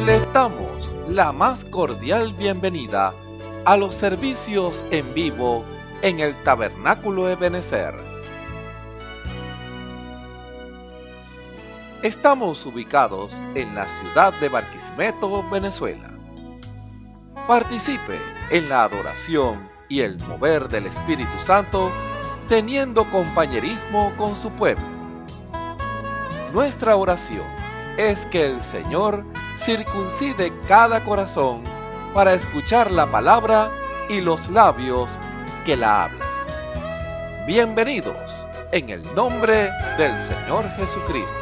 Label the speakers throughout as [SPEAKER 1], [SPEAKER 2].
[SPEAKER 1] Les damos la más cordial bienvenida a los servicios en vivo en el Tabernáculo Ebenezer. Estamos ubicados en la ciudad de Barquisimeto, Venezuela. Participe en la adoración y el mover del Espíritu Santo, teniendo compañerismo con su pueblo. Nuestra oración es que el Señor circuncide cada corazón para escuchar la palabra y los labios que la hablan. Bienvenidos en el nombre del Señor Jesucristo.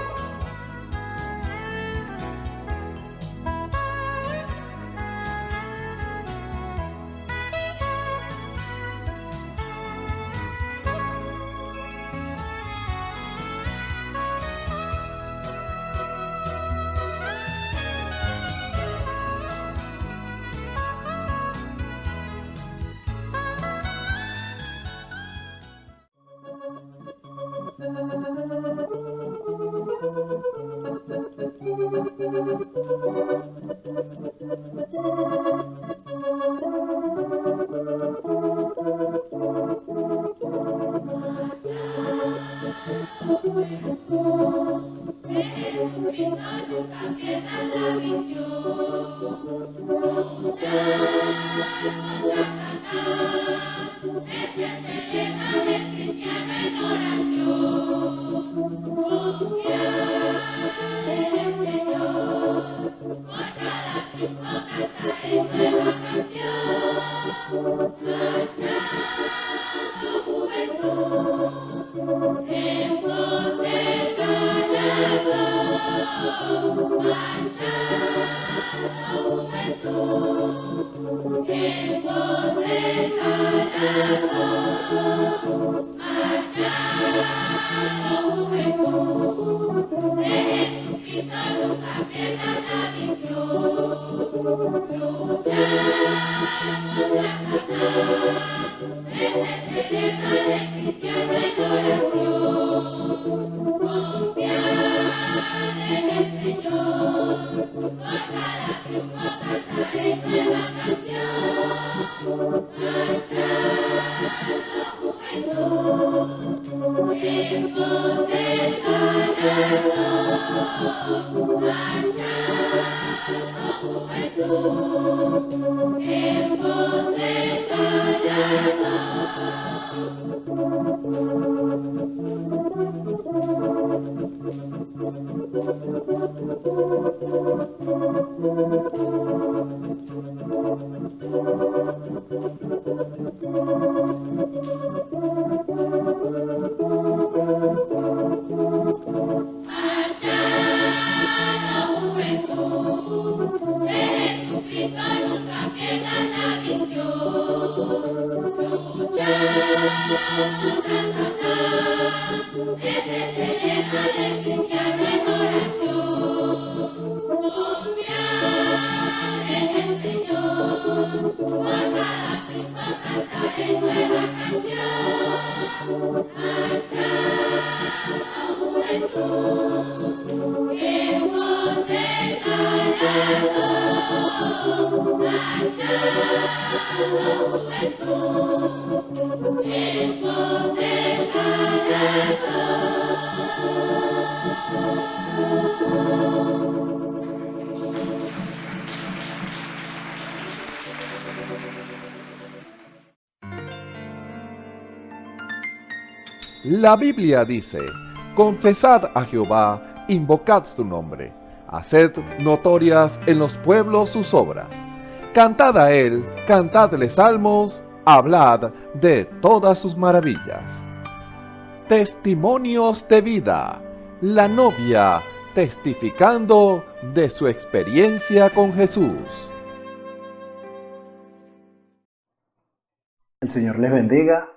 [SPEAKER 1] La Biblia dice: confesad a Jehová, invocad su nombre, haced notorias en los pueblos sus obras. Cantad a él, cantadle salmos, hablad de todas sus maravillas. Testimonios de vida. La novia testificando de su experiencia con Jesús.
[SPEAKER 2] El Señor les bendiga.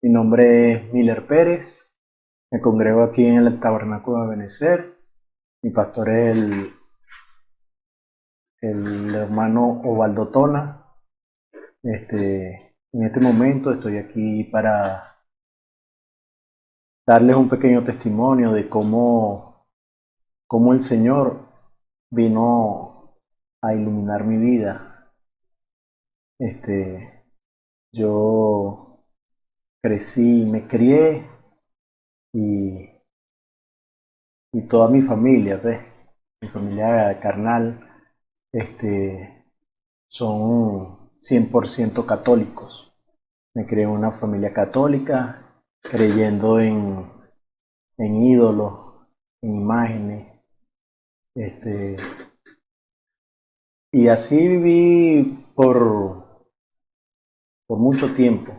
[SPEAKER 2] Mi nombre es Miller Pérez. Me congrego aquí en el Tabernáculo de Ebenezer. Mi pastor es el hermano Ovaldo Tona. En este momento estoy aquí para darles un pequeño testimonio de cómo el Señor vino a iluminar mi vida. Yo crecí, me crié y, y toda mi familia, pues, mi familia carnal, son 100% católicos. Me crié en una familia católica, creyendo en ídolos, en imágenes. Y así viví por mucho tiempo.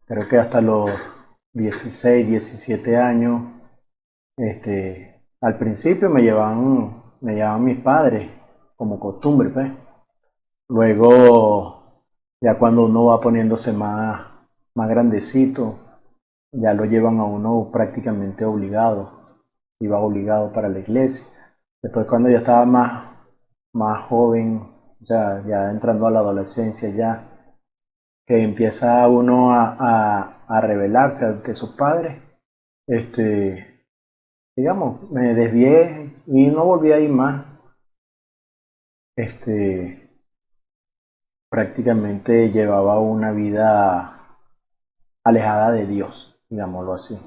[SPEAKER 2] Creo que hasta los 16, 17 años, al principio me llevaban mis padres, como costumbre, pues. Luego, ya cuando uno va poniéndose más grandecito, ya lo llevan a uno prácticamente obligado. Iba obligado para la iglesia. Después cuando yo estaba más joven, ya entrando a la adolescencia ya, que empieza uno a rebelarse ante sus padres, digamos, me desvié y no volví a ir más. Prácticamente llevaba una vida alejada de Dios, digámoslo así.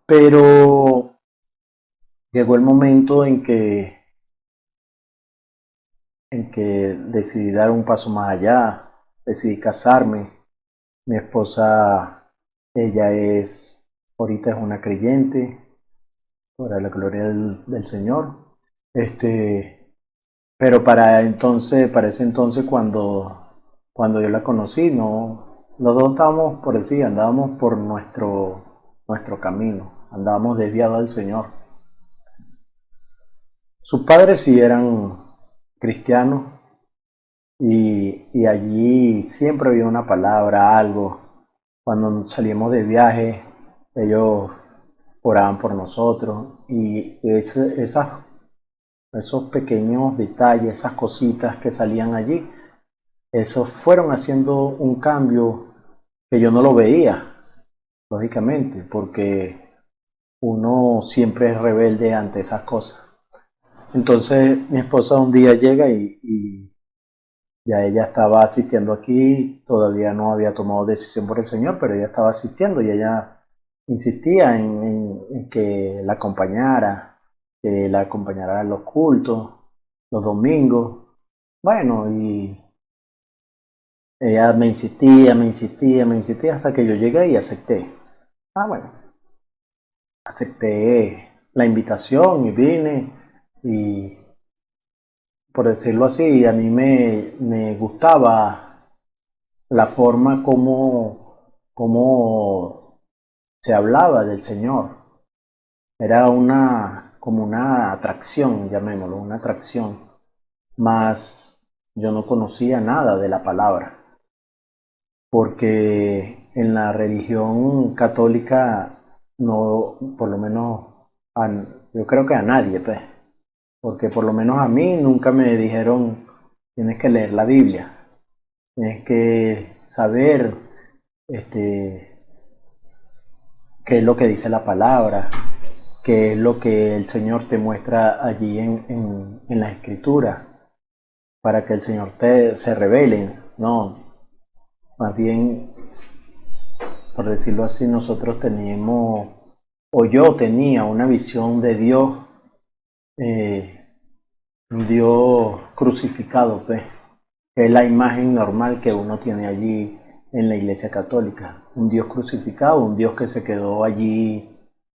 [SPEAKER 2] Pero llegó el momento en que decidí dar un paso más allá, decidí casarme. Mi esposa, ella ahorita es una creyente, para la gloria del Señor. Pero para ese entonces cuando yo la conocí, no, los dos estábamos por así, andábamos por nuestro camino, andábamos desviados del Señor. Sus padres sí eran cristianos y allí siempre había una palabra, algo. Cuando salíamos de viaje, ellos oraban por nosotros y esos pequeños detalles, esas cositas que salían allí, esos fueron haciendo un cambio que yo no lo veía, lógicamente, porque uno siempre es rebelde ante esas cosas. Entonces mi esposa un día llega y ya ella estaba asistiendo aquí, todavía no había tomado decisión por el Señor, pero ella estaba asistiendo y ella insistía en que la acompañara a los cultos, los domingos. Bueno, y ella me insistía hasta que yo llegué y acepté. Bueno, acepté la invitación y vine y por decirlo así, a mí me gustaba la forma como se hablaba del Señor. Era como una atracción, llamémoslo, una atracción. Mas yo no conocía nada de la palabra, porque en la religión católica no, por lo menos, yo creo que a nadie, pues, porque por lo menos a mí nunca me dijeron, tienes que leer la Biblia, tienes que saber qué es lo que dice la palabra, qué es lo que el Señor te muestra allí en la Escritura, para que el Señor se revele. No, más bien, por decirlo así, nosotros teníamos, o yo tenía una visión de Dios, un Dios crucificado, pues, que es la imagen normal que uno tiene allí en la Iglesia Católica. Un Dios crucificado, un Dios que se quedó allí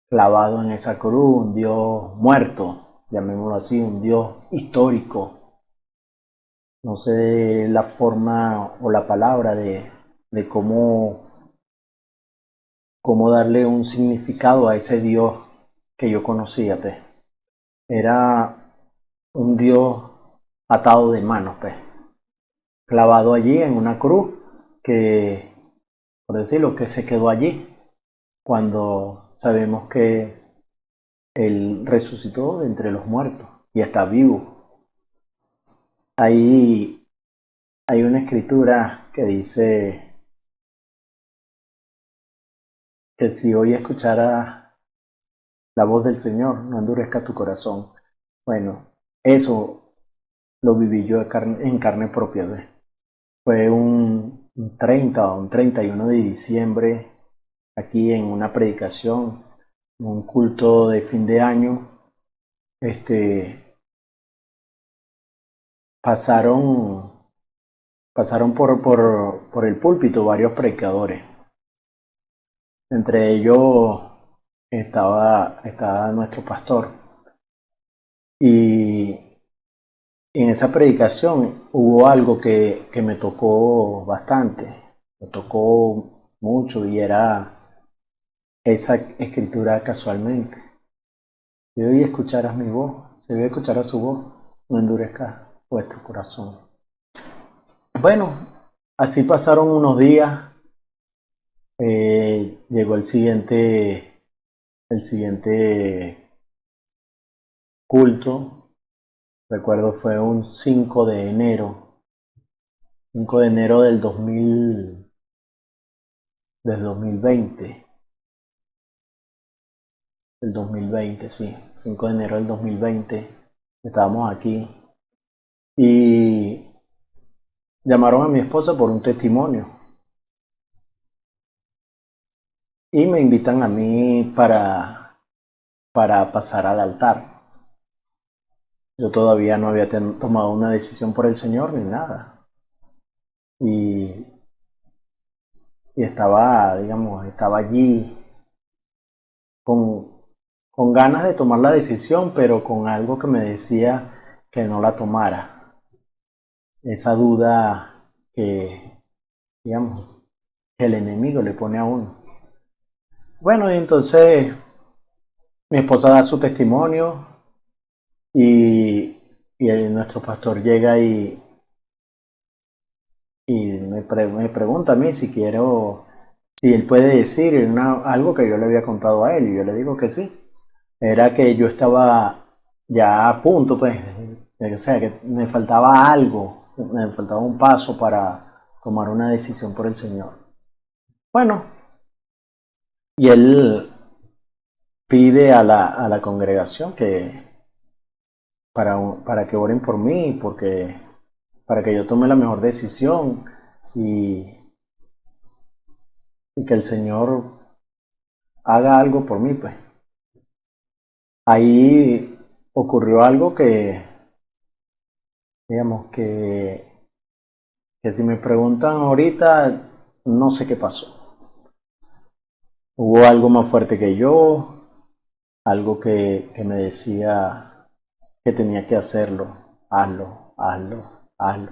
[SPEAKER 2] clavado en esa cruz, un Dios muerto, llamémoslo así, un Dios histórico. No sé la forma o la palabra de cómo darle un significado a ese Dios que yo conocía, pues. Era un Dios atado de manos, pues, clavado allí en una cruz que, por decirlo, que se quedó allí cuando sabemos que Él resucitó de entre los muertos y está vivo. Ahí hay una escritura que dice que si hoy escucharas la voz del Señor, no endurezca tu corazón. Bueno, eso lo viví yo en carne propia. ¿Ves? Fue un 30 o un 31 de diciembre, aquí en una predicación, un culto de fin de año. Pasaron, pasaron por el púlpito varios predicadores. Entre ellos estaba nuestro pastor. Y en esa predicación hubo algo que me tocó bastante, me tocó mucho, y era esa escritura casualmente. Si hoy escucharas mi voz, si hoy escucharas su voz, no endurezcas vuestro corazón. Bueno, así pasaron unos días. Llegó el siguiente culto. Recuerdo fue un 5 de enero, 5 de enero del 2020. Del 2020, sí, 5 de enero del 2020. Estábamos aquí y llamaron a mi esposa por un testimonio y me invitan a mí para pasar al altar. Yo todavía no había tomado una decisión por el Señor ni nada. Y, y estaba allí con, con ganas de tomar la decisión, pero con algo que me decía que no la tomara. Esa duda que, digamos, que el enemigo le pone a uno. Bueno, y entonces mi esposa da su testimonio y nuestro pastor llega y me pregunta a mí si él puede decir algo que yo le había contado a él, y yo le digo que sí. Era que yo estaba ya a punto, pues, o sea, que me faltaba algo, me faltaba un paso para tomar una decisión por el Señor. Bueno, y él pide a la congregación para que oren por mí, para que yo tome la mejor decisión y que el Señor haga algo por mí, pues. Ahí ocurrió algo digamos, que si me preguntan ahorita, no sé qué pasó. Hubo algo más fuerte que yo, algo que me decía que tenía que hacerlo, hazlo, hazlo, hazlo.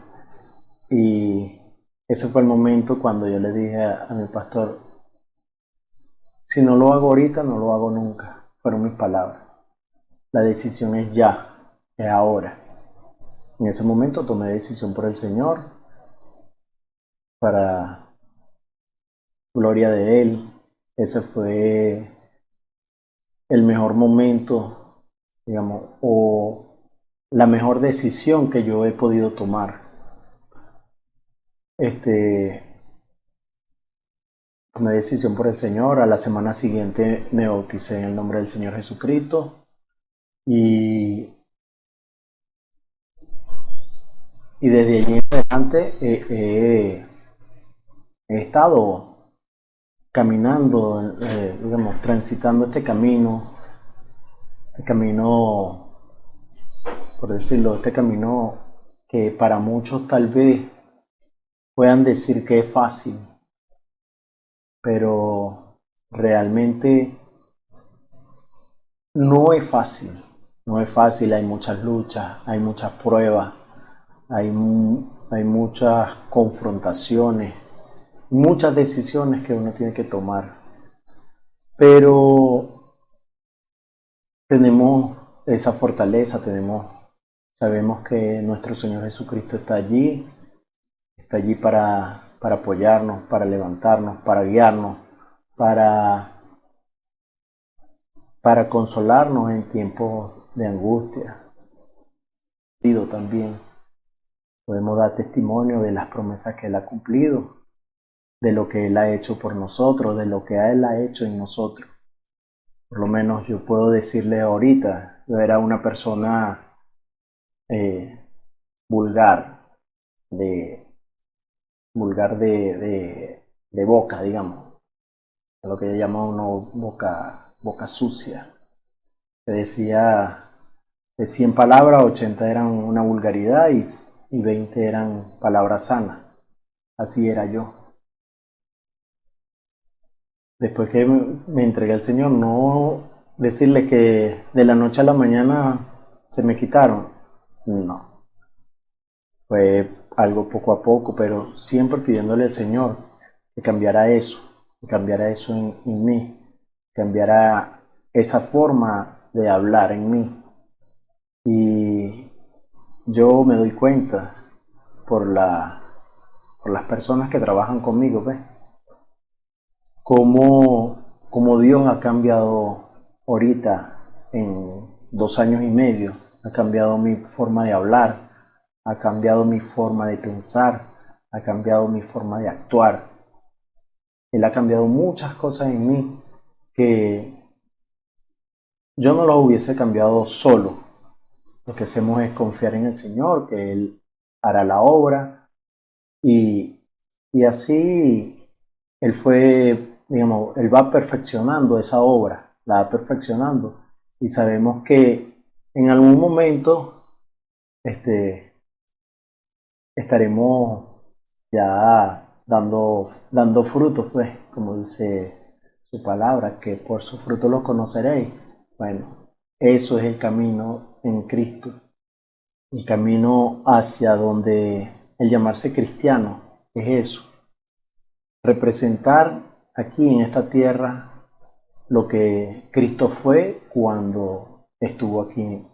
[SPEAKER 2] Y ese fue el momento cuando yo le dije a mi pastor, si no lo hago ahorita, no lo hago nunca. Fueron mis palabras. La decisión es ya, es ahora. En ese momento tomé decisión por el Señor, para gloria de Él. Ese fue el mejor momento, digamos, o la mejor decisión que yo he podido tomar. Tomé decisión por el Señor. A la semana siguiente me bauticé en el nombre del Señor Jesucristo y desde allí en adelante he estado caminando, digamos, transitando este camino, por decirlo, este camino que para muchos tal vez puedan decir que es fácil, pero realmente no es fácil. No es fácil, hay muchas luchas, hay muchas pruebas, hay muchas confrontaciones, muchas decisiones que uno tiene que tomar. Pero tenemos esa fortaleza, sabemos que nuestro Señor Jesucristo está allí para apoyarnos, para levantarnos, para guiarnos, para consolarnos en tiempos de angustia. También podemos dar testimonio de las promesas que Él ha cumplido, de lo que Él ha hecho por nosotros, de lo que Él ha hecho en nosotros. Por lo menos yo puedo decirle ahorita, yo era una persona vulgar, de vulgar de boca, digamos, lo que llama uno boca sucia, que decía de 100 palabras, 80 eran una vulgaridad y 20 eran palabras sanas. Así era yo. Después que me entregué al Señor, no decirle que de la noche a la mañana se me quitaron, no. Fue algo poco a poco, pero siempre pidiéndole al Señor que cambiara eso en mí, cambiara esa forma de hablar en mí. Y yo me doy cuenta por las personas que trabajan conmigo, ¿ves? Cómo Dios ha cambiado ahorita en 2 años y medio, ha cambiado mi forma de hablar, ha cambiado mi forma de pensar, ha cambiado mi forma de actuar. Él ha cambiado muchas cosas en mí que yo no las hubiese cambiado solo. Lo que hacemos es confiar en el Señor, que Él hará la obra y así Él Él va perfeccionando esa obra, la va perfeccionando y sabemos que en algún momento estaremos ya dando frutos, pues, como dice su palabra, que por sus frutos los conoceréis. Bueno, eso es el camino en Cristo, el camino hacia donde el llamarse cristiano es eso, representar aquí en esta tierra lo que Cristo fue cuando estuvo aquí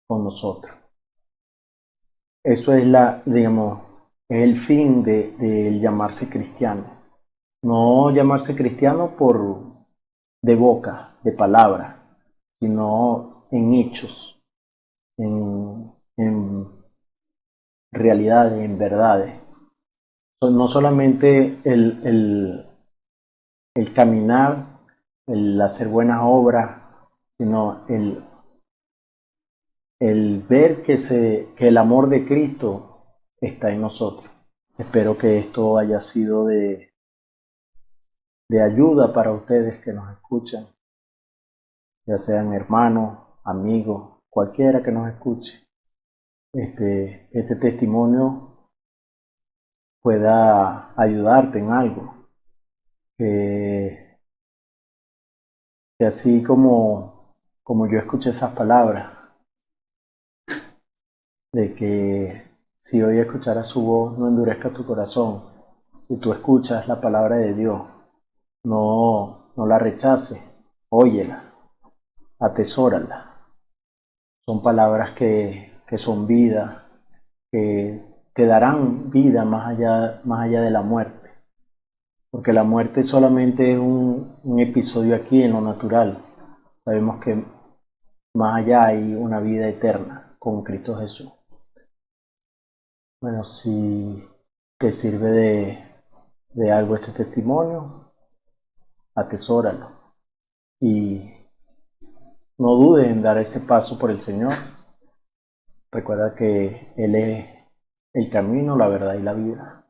[SPEAKER 2] con nosotros. Eso es es el fin de llamarse cristiano. No llamarse cristiano de boca, de palabra, sino en hechos, en realidades, en verdades. No solamente el caminar, el hacer buenas obras, sino el ver que el amor de Cristo está en nosotros. Espero que esto haya sido de ayuda para ustedes que nos escuchan, ya sean hermanos, amigos, cualquiera que nos escuche. Este testimonio pueda ayudarte en algo, que así como yo escuché esas palabras, de que si hoy escucharas su voz, no endurezca tu corazón. Si tú escuchas la palabra de Dios, no la rechaces, óyela, atesórala. Son palabras que son vida, que te darán vida más allá de la muerte. Porque la muerte solamente es un episodio aquí en lo natural. Sabemos que más allá hay una vida eterna con Cristo Jesús. Bueno, si te sirve de algo este testimonio, atesóralo y no dudes en dar ese paso por el Señor. Recuerda que Él es el camino, la verdad y la vida.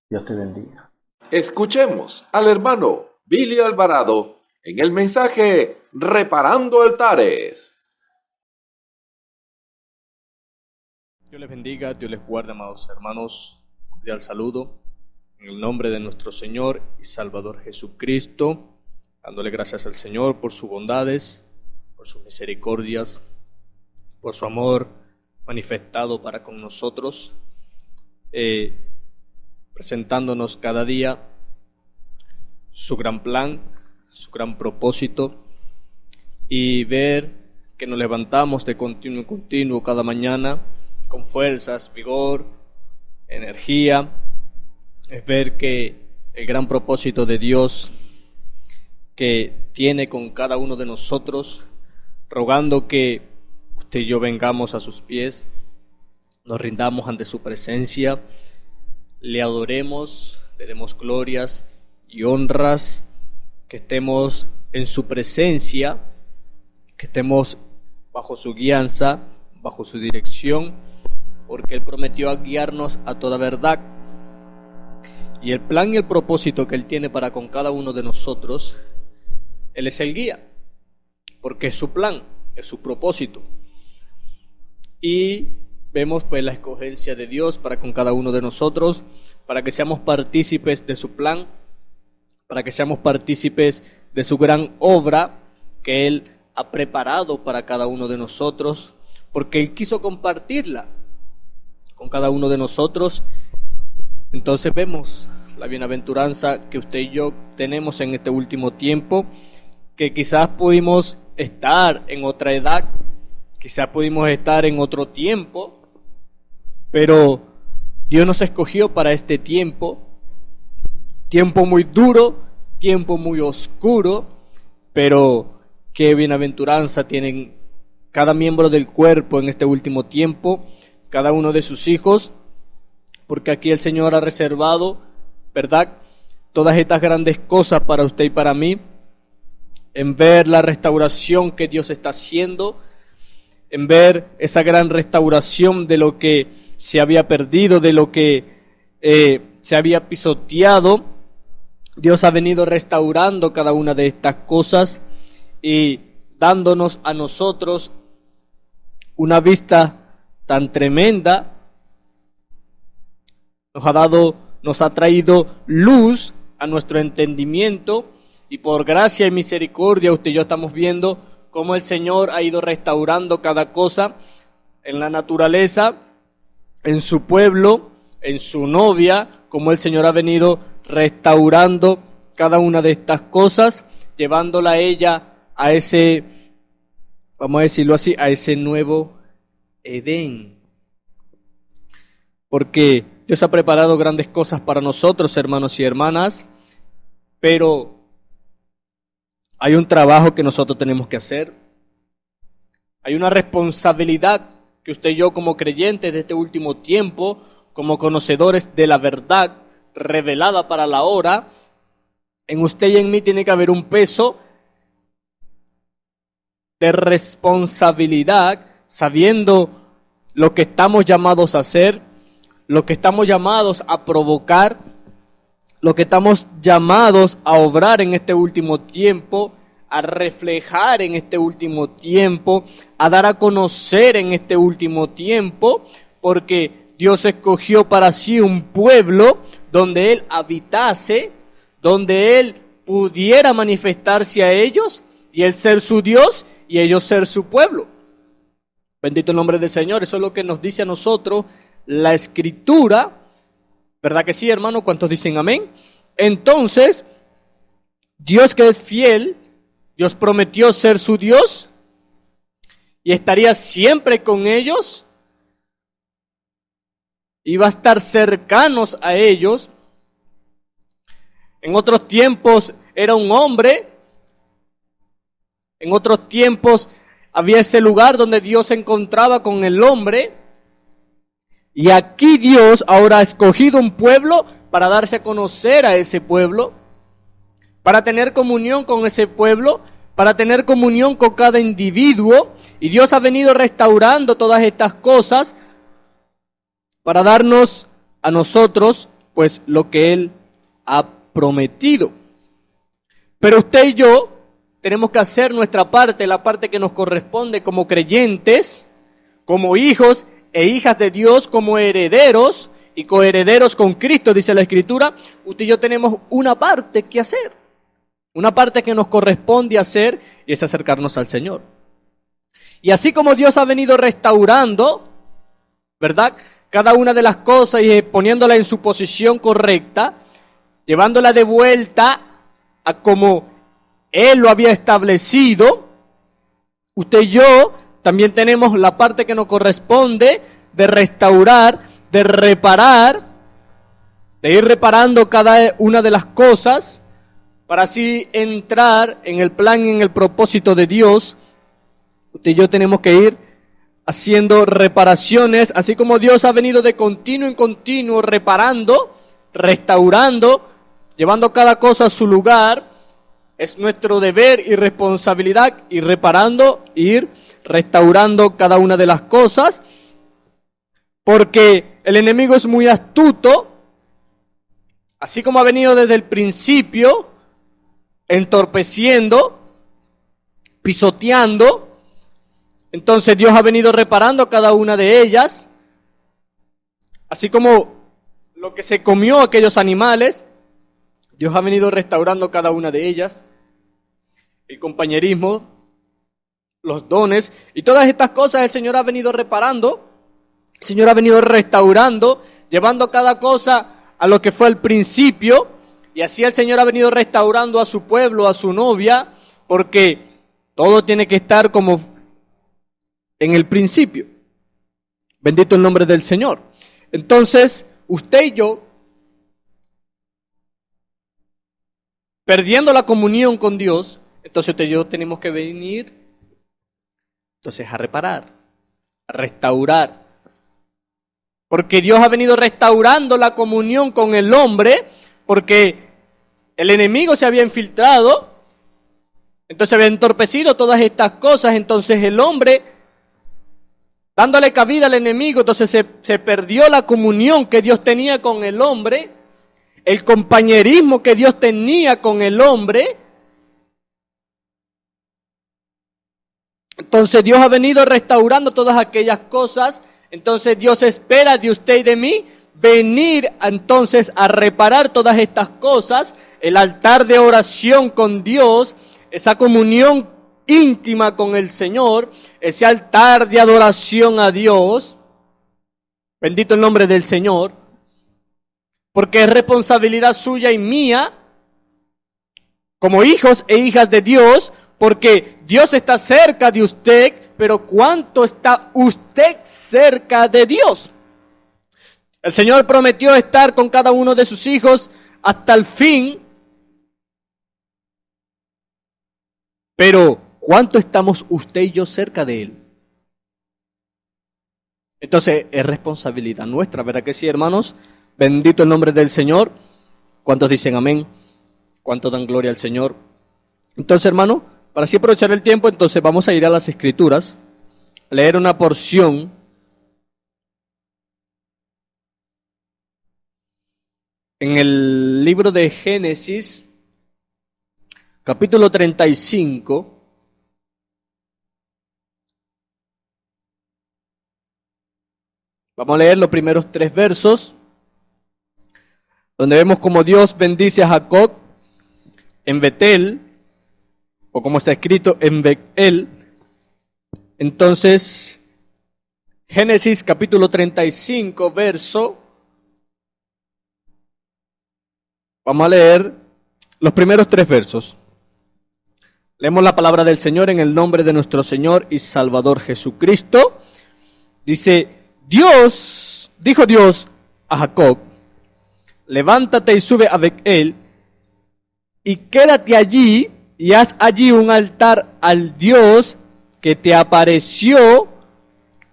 [SPEAKER 2] Dios te bendiga.
[SPEAKER 1] Escuchemos al hermano Billy Alvarado en el mensaje Reparando Altares.
[SPEAKER 3] Dios les bendiga, Dios les guarde, amados hermanos. Cordial saludo en el nombre de nuestro Señor y Salvador Jesucristo, dándole gracias al Señor por sus bondades, por sus misericordias, por su amor manifestado para con nosotros, presentándonos cada día su gran plan, su gran propósito, y ver que nos levantamos de continuo en continuo cada mañana con fuerzas, vigor, energía. Es ver que el gran propósito de Dios que tiene con cada uno de nosotros, rogando que usted y yo vengamos a sus pies, nos rindamos ante su presencia, le adoremos, le demos glorias y honras, que estemos en su presencia, que estemos bajo su guianza, bajo su dirección, porque Él prometió guiarnos a toda verdad. Y el plan y el propósito que Él tiene para con cada uno de nosotros, Él es el guía, porque es su plan, es su propósito. Y vemos pues la escogencia de Dios para con cada uno de nosotros, para que seamos partícipes de su plan, para que seamos partícipes de su gran obra que Él ha preparado para cada uno de nosotros, porque Él quiso compartirla con cada uno de nosotros. Entonces vemos la bienaventuranza que usted y yo tenemos en este último tiempo, que quizás pudimos estar en otra edad, quizás pudimos estar en otro tiempo, pero Dios nos escogió para este tiempo muy duro, tiempo muy oscuro, pero qué bienaventuranza tienen cada miembro del cuerpo en este último tiempo, cada uno de sus hijos, porque aquí el Señor ha reservado, ¿verdad?, todas estas grandes cosas para usted y para mí, en ver la restauración que Dios está haciendo, en ver esa gran restauración de lo que se había perdido, de lo que se había pisoteado. Dios ha venido restaurando cada una de estas cosas y dándonos a nosotros una vista tan tremenda. Nos ha traído luz a nuestro entendimiento, y por gracia y misericordia usted y yo estamos viendo cómo el Señor ha ido restaurando cada cosa en la naturaleza, en su pueblo, en su novia, cómo el Señor ha venido restaurando cada una de estas cosas, llevándola a ella a ese, vamos a decirlo así, a ese nuevo Edén. Porque Dios ha preparado grandes cosas para nosotros, hermanos y hermanas, pero hay un trabajo que nosotros tenemos que hacer. Hay una responsabilidad que usted y yo, como creyentes de este último tiempo, como conocedores de la verdad revelada para la hora, en usted y en mí tiene que haber un peso de responsabilidad, sabiendo lo que estamos llamados a hacer, lo que estamos llamados a provocar, lo que estamos llamados a obrar en este último tiempo, a reflejar en este último tiempo, a dar a conocer en este último tiempo, porque Dios escogió para sí un pueblo donde Él habitase, donde Él pudiera manifestarse a ellos, y Él ser su Dios y ellos ser su pueblo. Bendito el nombre del Señor. Eso es lo que nos dice a nosotros la Escritura. ¿Verdad que sí, hermano? ¿Cuántos dicen amén? Entonces, Dios, que es fiel, Dios prometió ser su Dios y estaría siempre con ellos, iba a estar cercanos a ellos. En otros tiempos era un hombre, en otros tiempos había ese lugar donde Dios se encontraba con el hombre, y aquí Dios ahora ha escogido un pueblo para darse a conocer a ese pueblo, para tener comunión con ese pueblo, para tener comunión con cada individuo, y Dios ha venido restaurando todas estas cosas para darnos a nosotros pues lo que Él ha prometido. Pero usted y yo tenemos que hacer nuestra parte, la parte que nos corresponde como creyentes, como hijos e hijas de Dios, como herederos y coherederos con Cristo, dice la Escritura. Usted y yo tenemos una parte que hacer, una parte que nos corresponde hacer, y es acercarnos al Señor. Y así como Dios ha venido restaurando, ¿verdad?, cada una de las cosas y poniéndola en su posición correcta, llevándola de vuelta a como Él lo había establecido, usted y yo también tenemos la parte que nos corresponde de restaurar, de reparar, de ir reparando cada una de las cosas para así entrar en el plan y en el propósito de Dios. Usted y yo tenemos que ir haciendo reparaciones, así como Dios ha venido de continuo en continuo reparando, restaurando, llevando cada cosa a su lugar. Es nuestro deber y responsabilidad ir reparando, ir restaurando cada una de las cosas, porque el enemigo es muy astuto, así como ha venido desde el principio, entorpeciendo, pisoteando. Entonces Dios ha venido reparando cada una de ellas, así como lo que se comió aquellos animales, Dios ha venido restaurando cada una de ellas, el compañerismo, los dones y todas estas cosas el Señor ha venido reparando, el Señor ha venido restaurando, llevando cada cosa a lo que fue al principio, y así el Señor ha venido restaurando a su pueblo, a su novia, porque todo tiene que estar como en el principio. Bendito el nombre del Señor. Entonces, usted y yo, perdiendo la comunión con Dios, entonces usted y yo tenemos que venir entonces a reparar, a restaurar. Porque Dios ha venido restaurando la comunión con el hombre, porque el enemigo se había infiltrado, entonces había entorpecido todas estas cosas, entonces el hombre, dándole cabida al enemigo, entonces se perdió la comunión que Dios tenía con el hombre, el compañerismo que Dios tenía con el hombre. Entonces Dios ha venido restaurando todas aquellas cosas. Entonces Dios espera de usted y de mí venir entonces a reparar todas estas cosas, el altar de oración con Dios, esa comunión íntima con el Señor, ese altar de adoración a Dios. Bendito el nombre del Señor, porque es responsabilidad suya y mía, como hijos e hijas de Dios, porque Dios está cerca de usted, pero ¿cuánto está usted cerca de Dios? El Señor prometió estar con cada uno de sus hijos hasta el fin, pero ¿cuánto estamos usted y yo cerca de Él? Entonces es responsabilidad nuestra, ¿verdad que sí, hermanos? Bendito el nombre del Señor. ¿Cuántos dicen amén? ¿Cuántos dan gloria al Señor? Entonces, hermano, para así aprovechar el tiempo, entonces vamos a ir a las Escrituras, a leer una porción en el libro de Génesis, capítulo 35. Vamos a leer los primeros 3 versos, donde vemos cómo Dios bendice a Jacob en Betel, o como está escrito en Betel. Entonces, Génesis capítulo 35, verso. Vamos a leer los primeros 3 versos. Leemos la palabra del Señor en el nombre de nuestro Señor y Salvador Jesucristo. Dice, dijo Dios a Jacob, levántate y sube a Betel y quédate allí y haz allí un altar al Dios que te apareció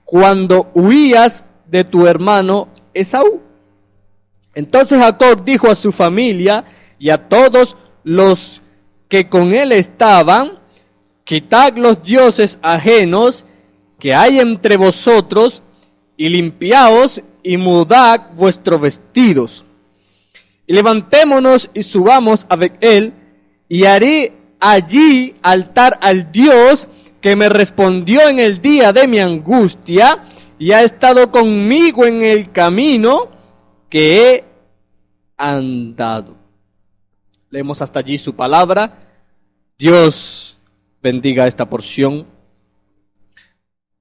[SPEAKER 3] cuando huías de tu hermano Esaú. Entonces Jacob dijo a su familia y a todos los que con él estaban, quitad los dioses ajenos que hay entre vosotros y limpiaos y mudad vuestros vestidos. Y levantémonos y subamos a Betel y haré allí altar al Dios que me respondió en el día de mi angustia y ha estado conmigo en el camino que he andado. Leemos hasta allí su palabra. Dios bendiga esta porción.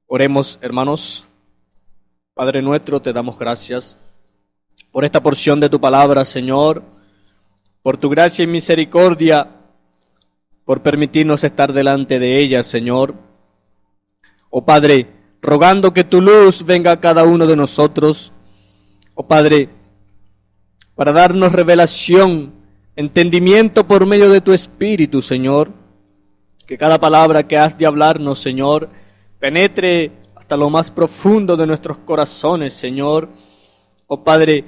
[SPEAKER 3] Oremos, hermanos. Padre nuestro, te damos gracias por esta porción de tu palabra, Señor, por tu gracia y misericordia, por permitirnos estar delante de ella, Señor. Oh Padre, rogando que tu luz venga a cada uno de nosotros, oh Padre, para darnos revelación, entendimiento por medio de tu Espíritu, Señor. Que cada palabra que has de hablarnos, Señor, penetre hasta lo más profundo de nuestros corazones, Señor. Oh Padre,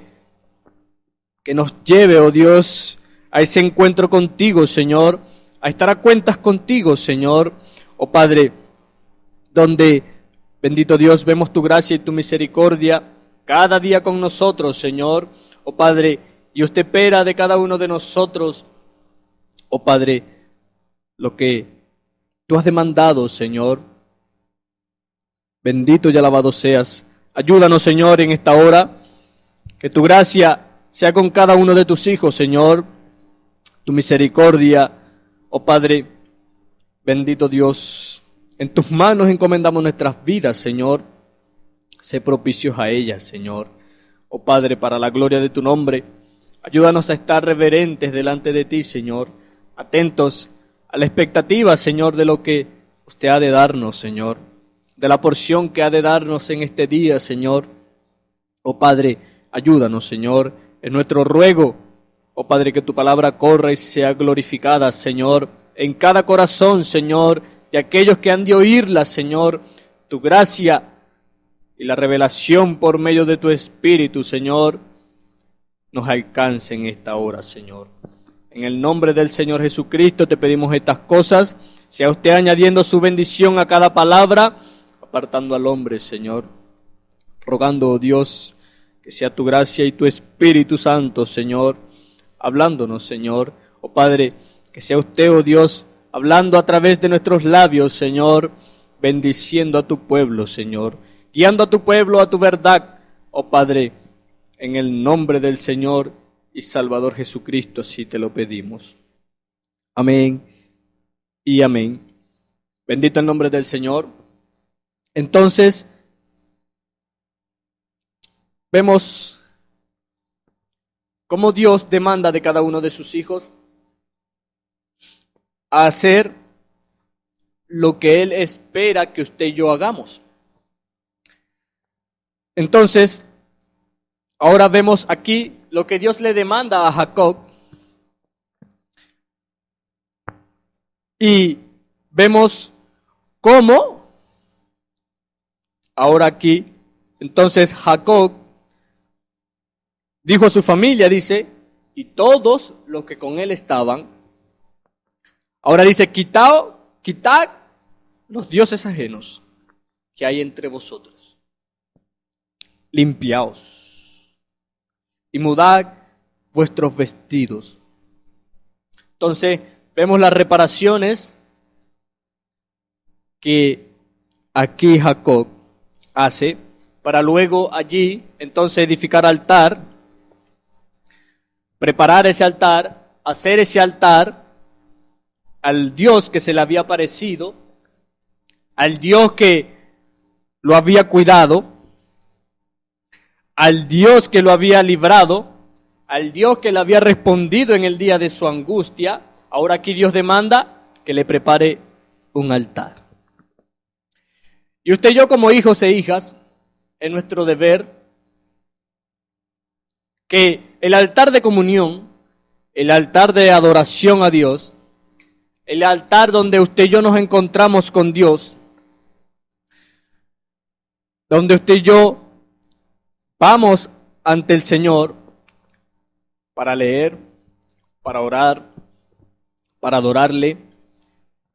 [SPEAKER 3] que nos lleve, oh Dios, a ese encuentro contigo, Señor, a estar a cuentas contigo, Señor. Oh Padre, donde, bendito Dios, vemos tu gracia y tu misericordia, cada día con nosotros, Señor, oh Padre, y usted espera de cada uno de nosotros, oh Padre, lo que tú has demandado, Señor. Bendito y alabado seas. Ayúdanos, Señor, en esta hora, que tu gracia sea con cada uno de tus hijos, Señor, tu misericordia, oh Padre, bendito Dios, en tus manos encomendamos nuestras vidas, Señor, sé propicios a ellas, Señor, oh Padre, para la gloria de tu nombre, ayúdanos a estar reverentes delante de ti, Señor, atentos a la expectativa, Señor, de lo que usted ha de darnos, Señor, de la porción que ha de darnos en este día, Señor, oh Padre, ayúdanos, Señor, en nuestro ruego, oh Padre, que tu palabra corra y sea glorificada, Señor, en cada corazón, Señor, de aquellos que han de oírla, Señor, tu gracia y la revelación por medio de tu Espíritu, Señor, nos alcance en esta hora, Señor. En el nombre del Señor Jesucristo te pedimos estas cosas, sea usted añadiendo su bendición a cada palabra, apartando al hombre, Señor, rogando, oh Dios, que sea tu gracia y tu Espíritu Santo, Señor, hablándonos, Señor. Oh Padre, que sea usted, oh Dios, hablando a través de nuestros labios, Señor, bendiciendo a tu pueblo, Señor, guiando a tu pueblo a tu verdad, oh Padre, en el nombre del Señor y Salvador Jesucristo, así te lo pedimos. Amén y amén. Bendito el nombre del Señor. Entonces, vemos cómo Dios demanda de cada uno de sus hijos a hacer lo que Él espera que usted y yo hagamos. Entonces, ahora vemos aquí lo que Dios le demanda a Jacob y vemos cómo, ahora aquí, entonces Jacob dijo a su familia, dice, y todos los que con él estaban, ahora dice, quitad los dioses ajenos que hay entre vosotros, limpiaos y mudad vuestros vestidos. Entonces, vemos las reparaciones que aquí Jacob hace para luego allí, entonces, edificar altar, preparar ese altar, hacer ese altar al Dios que se le había aparecido, al Dios que lo había cuidado, al Dios que lo había librado, al Dios que le había respondido en el día de su angustia. Ahora aquí Dios demanda que le prepare un altar. Y usted y yo como hijos e hijas, es nuestro deber que el altar de comunión, el altar de adoración a Dios, el altar donde usted y yo nos encontramos con Dios, donde usted y yo vamos ante el Señor para leer, para orar, para adorarle.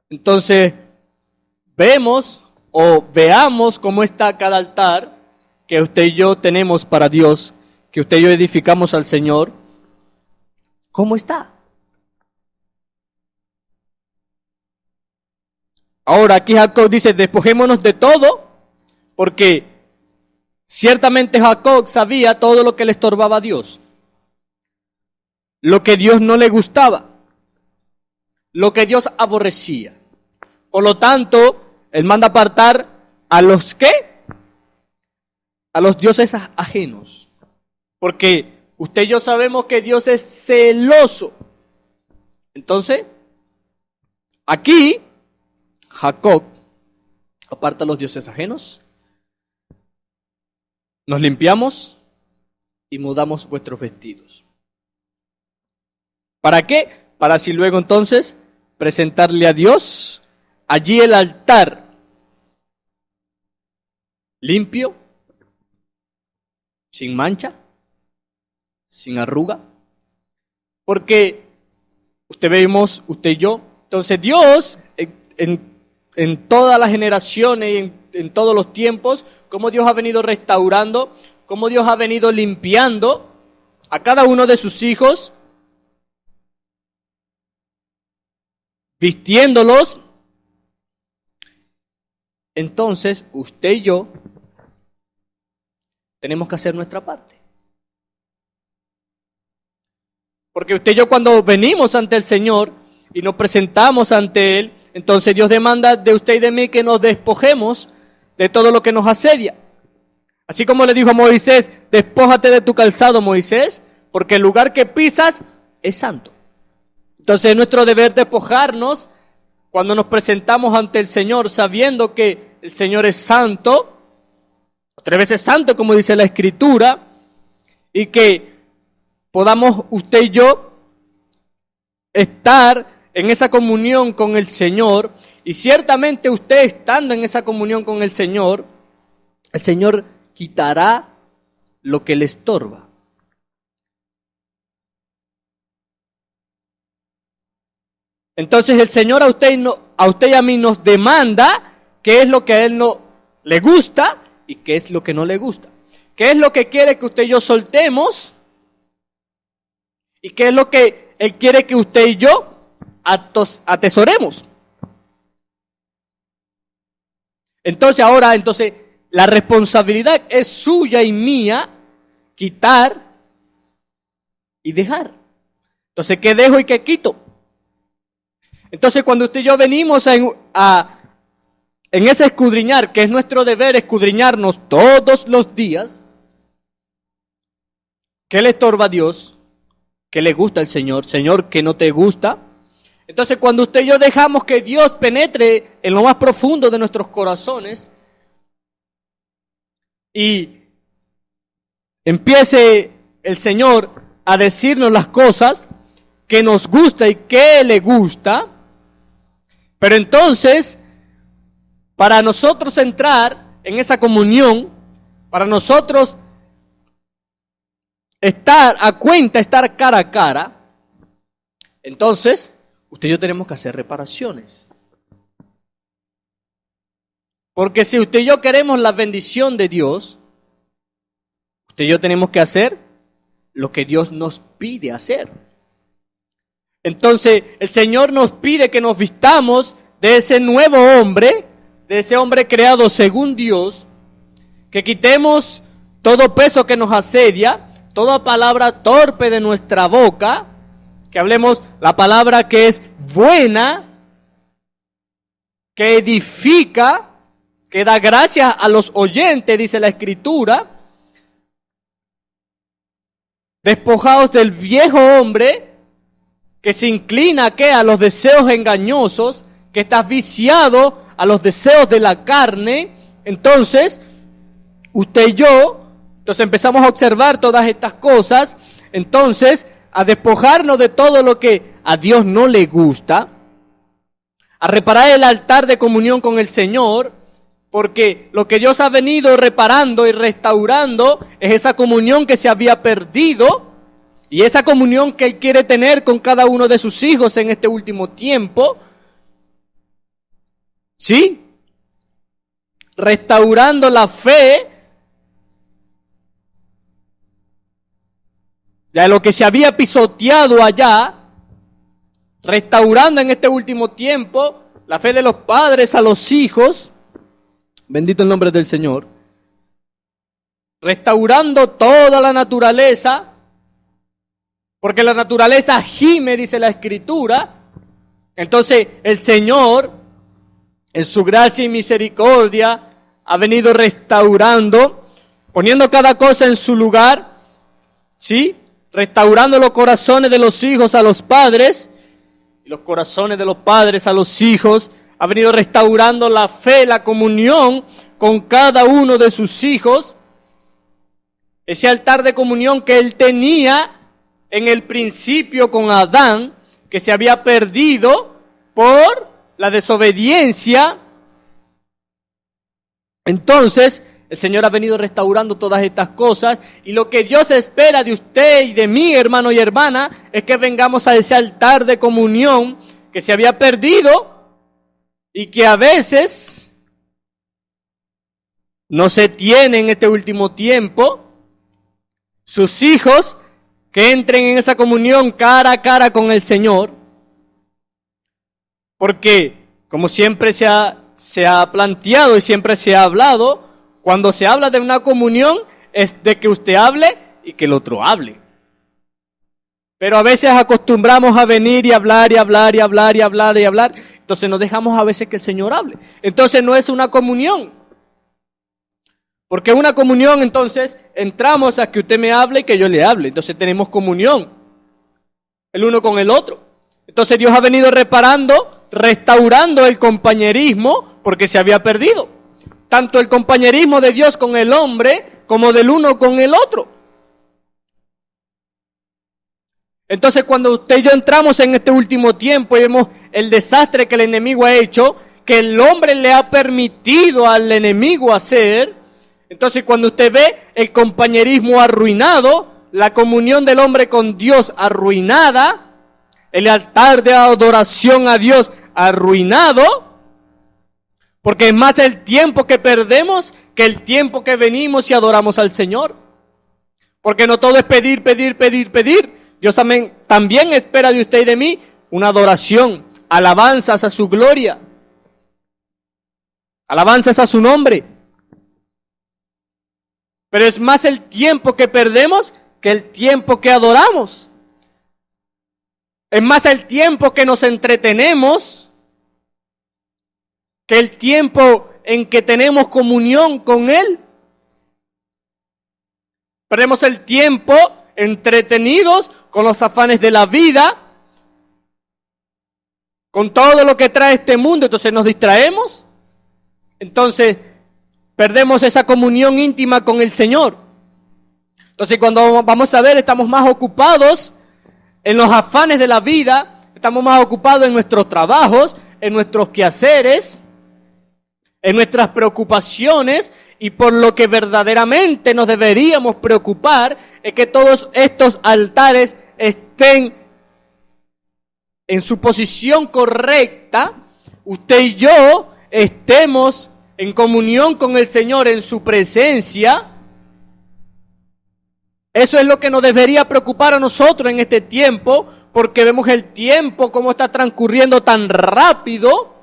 [SPEAKER 3] Entonces, vemos o veamos cómo está cada altar que usted y yo tenemos para Dios, que usted y yo edificamos al Señor. ¿Cómo está? Ahora aquí Jacob dice, despojémonos de todo, porque ciertamente Jacob sabía todo lo que le estorbaba a Dios, lo que Dios no le gustaba, lo que Dios aborrecía. Por lo tanto, él manda apartar a los ¿qué? A los dioses ajenos. Porque usted y yo sabemos que Dios es celoso. Entonces, aquí Jacob aparta a los dioses ajenos. Nos limpiamos y mudamos vuestros vestidos. ¿Para qué? Para así luego entonces presentarle a Dios allí el altar limpio, sin mancha, sin arruga. Porque usted y yo, entonces Dios en todas las generaciones y en todos los tiempos, cómo Dios ha venido restaurando, cómo Dios ha venido limpiando a cada uno de sus hijos, vistiéndolos. Entonces, usted y yo tenemos que hacer nuestra parte. Porque usted y yo, cuando venimos ante el Señor y nos presentamos ante Él, entonces Dios demanda de usted y de mí que nos despojemos de todo lo que nos asedia. Así como le dijo a Moisés: despójate de tu calzado, Moisés, porque el lugar que pisas es santo. Entonces es nuestro deber despojarnos cuando nos presentamos ante el Señor, sabiendo que el Señor es santo, 3 veces santo, como dice la Escritura, y que podamos usted y yo estar en esa comunión con el Señor. Y ciertamente usted, estando en esa comunión con el Señor quitará lo que le estorba. Entonces el Señor a usted y a mí nos demanda qué es lo que a Él no le gusta y qué es lo que no le gusta. ¿Qué es lo que quiere que usted y yo soltemos? ¿Y qué es lo que Él quiere que usted y yo atesoremos? Entonces la responsabilidad es suya y mía, quitar y dejar. Entonces, ¿qué dejo y qué quito? Entonces, cuando usted y yo venimos en ese escudriñar, que es nuestro deber escudriñarnos todos los días, ¿qué le estorba a Dios? ¿Qué le gusta al Señor? Señor, ¿qué no te gusta? Entonces, cuando usted y yo dejamos que Dios penetre en lo más profundo de nuestros corazones y empiece el Señor a decirnos las cosas que nos gusta y que le gusta, pero entonces, para nosotros entrar en esa comunión, para nosotros estar cara a cara, entonces usted y yo tenemos que hacer reparaciones. Porque si usted y yo queremos la bendición de Dios, usted y yo tenemos que hacer lo que Dios nos pide hacer. Entonces el Señor nos pide que nos vistamos de ese nuevo hombre, de ese hombre creado según Dios, que quitemos todo peso que nos asedia, toda palabra torpe de nuestra boca, que hablemos la palabra que es buena, que edifica, que da gracias a los oyentes, dice la Escritura. Despojados del viejo hombre que se inclina a los deseos engañosos, que está viciado a los deseos de la carne. Entonces, usted y yo, empezamos a observar todas estas cosas, entonces a despojarnos de todo lo que a Dios no le gusta, a reparar el altar de comunión con el Señor, porque lo que Dios ha venido reparando y restaurando es esa comunión que se había perdido y esa comunión que Él quiere tener con cada uno de sus hijos en este último tiempo. ¿Sí? Restaurando la fe de lo que se había pisoteado allá, restaurando en este último tiempo la fe de los padres a los hijos. Bendito el nombre del Señor. Restaurando toda la naturaleza, porque la naturaleza gime, dice la Escritura. Entonces el Señor, en su gracia y misericordia, ha venido restaurando, poniendo cada cosa en su lugar, ¿sí? Restaurando los corazones de los hijos a los padres, y los corazones de los padres a los hijos. Ha venido restaurando la fe, la comunión con cada uno de sus hijos. Ese altar de comunión que Él tenía en el principio con Adán, que se había perdido por la desobediencia. Entonces, el Señor ha venido restaurando todas estas cosas, y lo que Dios espera de usted y de mí, hermano y hermana, es que vengamos a ese altar de comunión que se había perdido y que a veces no se tiene en este último tiempo, sus hijos, que entren en esa comunión cara a cara con el Señor. Porque, como siempre se ha planteado y siempre se ha hablado, cuando se habla de una comunión es de que usted hable y que el otro hable. Pero a veces acostumbramos a venir y hablar y hablar y hablar y hablar y hablar. Entonces nos dejamos a veces que el Señor hable. Entonces no es una comunión. Porque una comunión, entonces, entramos a que usted me hable y que yo le hable. Entonces tenemos comunión, el uno con el otro. Entonces Dios ha venido reparando, restaurando el compañerismo porque se había perdido. Tanto el compañerismo de Dios con el hombre como del uno con el otro. Entonces cuando usted y yo entramos en este último tiempo y vemos el desastre que el enemigo ha hecho, que el hombre le ha permitido al enemigo hacer, entonces cuando usted ve el compañerismo arruinado, la comunión del hombre con Dios arruinada, el altar de adoración a Dios arruinado, porque es más el tiempo que perdemos que el tiempo que venimos y adoramos al Señor. Porque no todo es pedir, pedir, pedir, pedir. Dios también espera de usted y de mí una adoración, alabanzas a su gloria, alabanzas a su nombre. Pero es más el tiempo que perdemos que el tiempo que adoramos. Es más el tiempo que nos entretenemos que el tiempo en que tenemos comunión con Él. Perdemos el tiempo entretenidos con los afanes de la vida, con todo lo que trae este mundo, entonces nos distraemos, entonces perdemos esa comunión íntima con el Señor. Entonces cuando vamos a ver, estamos más ocupados en los afanes de la vida, estamos más ocupados en nuestros trabajos, en nuestros quehaceres, en nuestras preocupaciones, y por lo que verdaderamente nos deberíamos preocupar es que todos estos altares estén en su posición correcta, usted y yo estemos en comunión con el Señor, en su presencia. Eso es lo que nos debería preocupar a nosotros en este tiempo, porque vemos el tiempo cómo está transcurriendo tan rápido.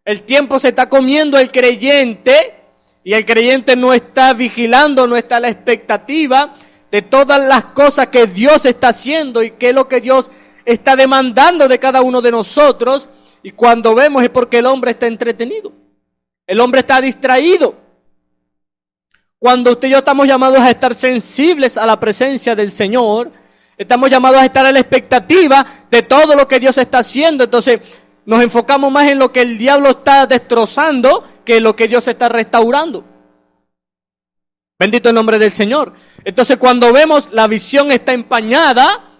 [SPEAKER 3] El tiempo se está comiendo el creyente y el creyente no está vigilando, no está a la expectativa de todas las cosas que Dios está haciendo y qué es lo que Dios está demandando de cada uno de nosotros. Y cuando vemos es porque el hombre está entretenido, el hombre está distraído. Cuando usted y yo estamos llamados a estar sensibles a la presencia del Señor, estamos llamados a estar a la expectativa de todo lo que Dios está haciendo. Entonces nos enfocamos más en lo que el diablo está destrozando que en lo que Dios está restaurando. Bendito el nombre del Señor. Entonces cuando vemos la visión está empañada,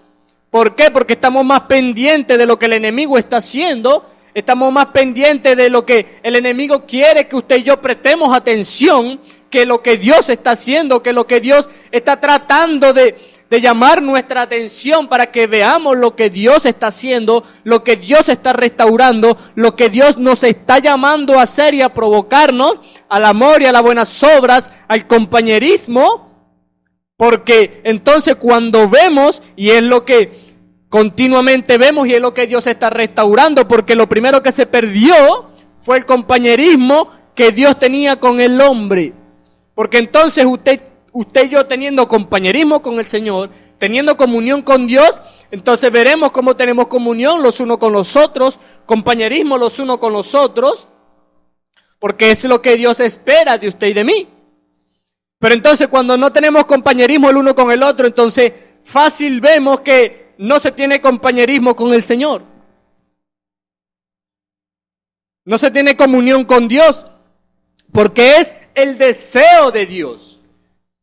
[SPEAKER 3] ¿por qué? Porque estamos más pendientes de lo que el enemigo está haciendo, estamos más pendientes de lo que el enemigo quiere que usted y yo prestemos atención, que lo que Dios está haciendo, que lo que Dios está tratando de llamar nuestra atención para que veamos lo que Dios está haciendo, lo que Dios está restaurando, lo que Dios nos está llamando a hacer y a provocarnos al amor y a las buenas obras, al compañerismo, porque entonces cuando vemos, y es lo que continuamente vemos y es lo que Dios está restaurando, porque lo primero que se perdió fue el compañerismo que Dios tenía con el hombre. Porque entonces usted y yo teniendo compañerismo con el Señor, teniendo comunión con Dios, entonces veremos cómo tenemos comunión los unos con los otros, compañerismo los unos con los otros, porque es lo que Dios espera de usted y de mí. Pero entonces cuando no tenemos compañerismo el uno con el otro, entonces fácil vemos que no se tiene compañerismo con el Señor. No se tiene comunión con Dios, porque es el deseo de Dios.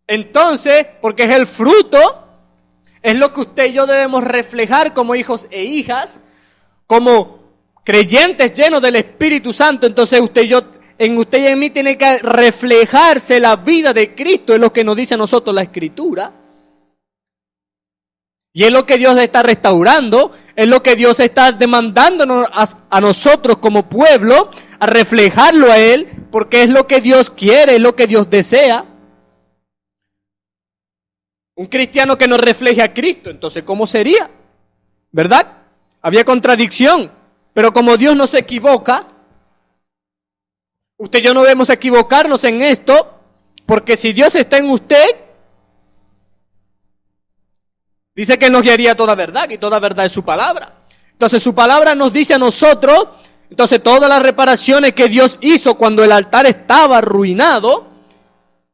[SPEAKER 3] Entonces, porque es el fruto, es lo que usted y yo debemos reflejar como hijos e hijas, como creyentes llenos del Espíritu Santo. Entonces usted y yo, en usted y en mí tiene que reflejarse la vida de Cristo, es lo que nos dice a nosotros la Escritura. Y es lo que Dios está restaurando, es lo que Dios está demandándonos a nosotros como pueblo, a reflejarlo a Él, porque es lo que Dios quiere, es lo que Dios desea. Un cristiano que no refleje a Cristo. Entonces, ¿cómo sería? ¿Verdad? Había contradicción. Pero como Dios no se equivoca, usted y yo no debemos equivocarnos en esto, porque si Dios está en usted, dice que nos guiaría a toda verdad, y toda verdad es su palabra. Entonces su palabra nos dice a nosotros, entonces todas las reparaciones que Dios hizo cuando el altar estaba arruinado,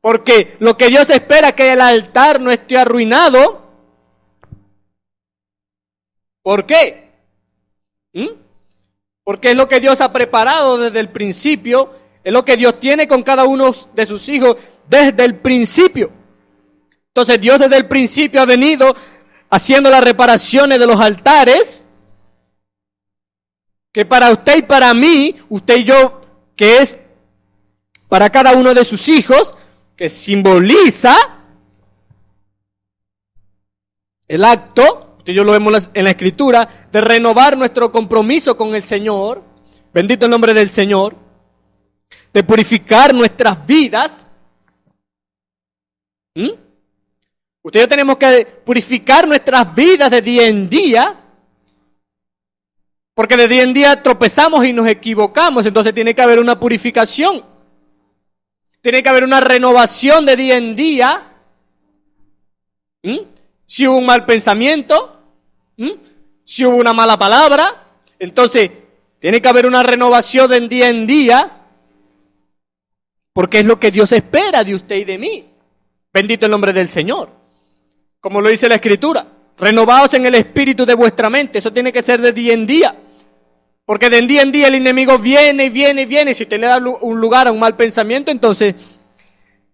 [SPEAKER 3] porque lo que Dios espera es que el altar no esté arruinado. ¿Por qué? Porque es lo que Dios ha preparado desde el principio, es lo que Dios tiene con cada uno de sus hijos desde el principio. Entonces Dios desde el principio ha venido haciendo las reparaciones de los altares, que para usted y para mí, usted y yo, que es para cada uno de sus hijos, que simboliza el acto, usted y yo lo vemos en la Escritura, de renovar nuestro compromiso con el Señor, bendito el nombre del Señor, de purificar nuestras vidas. Usted y yo tenemos que purificar nuestras vidas de día en día, porque de día en día tropezamos y nos equivocamos, entonces tiene que haber una purificación, tiene que haber una renovación de día en día. Si hubo un mal pensamiento, si hubo una mala palabra, entonces tiene que haber una renovación de día en día, porque es lo que Dios espera de usted y de mí. Bendito el nombre del Señor. Como lo dice la Escritura, renovaos en el espíritu de vuestra mente. Eso tiene que ser de día en día. Porque de día en día el enemigo viene y viene y viene. Si usted le da un lugar a un mal pensamiento, entonces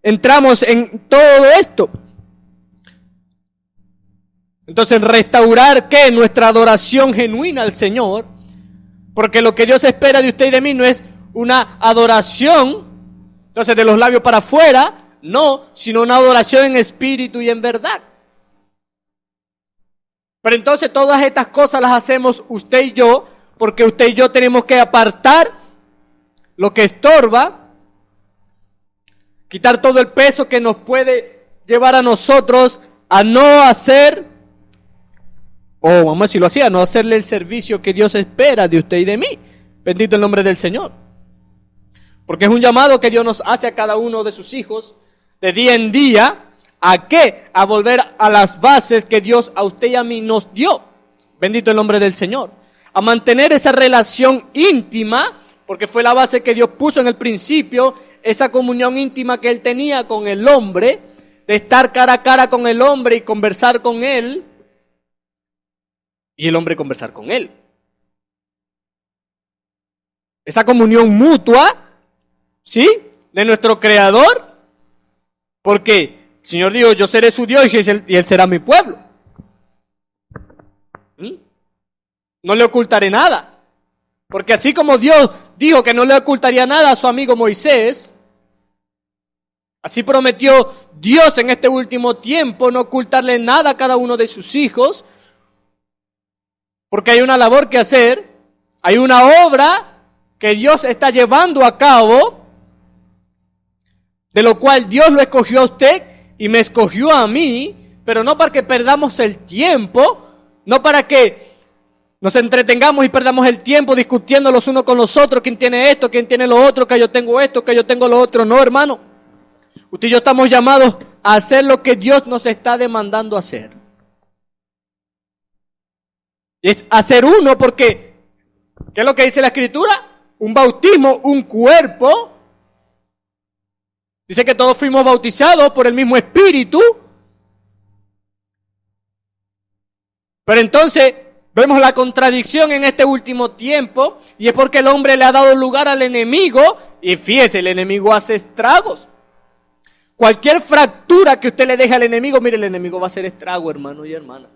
[SPEAKER 3] entramos en todo esto. Entonces restaurar, ¿qué? Nuestra adoración genuina al Señor. Porque lo que Dios espera de usted y de mí no es una adoración, entonces de los labios para afuera, no, sino una adoración en espíritu y en verdad. Pero entonces todas estas cosas las hacemos usted y yo, porque usted y yo tenemos que apartar lo que estorba, quitar todo el peso que nos puede llevar a nosotros a no hacer, o vamos a decirlo así, a no hacerle el servicio que Dios espera de usted y de mí. Bendito el nombre del Señor. Porque es un llamado que Dios nos hace a cada uno de sus hijos de día en día. ¿A qué? A volver a las bases que Dios a usted y a mí nos dio. Bendito el nombre del Señor. A mantener esa relación íntima, porque fue la base que Dios puso en el principio, esa comunión íntima que Él tenía con el hombre, de estar cara a cara con el hombre y conversar con Él, y el hombre conversar con Él. Esa comunión mutua, ¿sí? De nuestro Creador, porque el Señor dijo, yo seré su Dios y Él será mi pueblo. No le ocultaré nada. Porque así como Dios dijo que no le ocultaría nada a su amigo Moisés, así prometió Dios en este último tiempo no ocultarle nada a cada uno de sus hijos, porque hay una labor que hacer, hay una obra que Dios está llevando a cabo, de lo cual Dios lo escogió a usted y me escogió a mí, pero no para que perdamos el tiempo, no para que nos entretengamos y perdamos el tiempo discutiendo los unos con los otros, quién tiene esto, quién tiene lo otro, que yo tengo esto, que yo tengo lo otro. No, hermano. Usted y yo estamos llamados a hacer lo que Dios nos está demandando hacer. Y es hacer uno porque, ¿qué es lo que dice la Escritura? Un bautismo, un cuerpo. Dice que todos fuimos bautizados por el mismo Espíritu. Pero entonces vemos la contradicción en este último tiempo, y es porque el hombre le ha dado lugar al enemigo, y fíjese, el enemigo hace estragos. Cualquier fractura que usted le deje al enemigo, mire, el enemigo va a hacer estrago, hermano y hermana.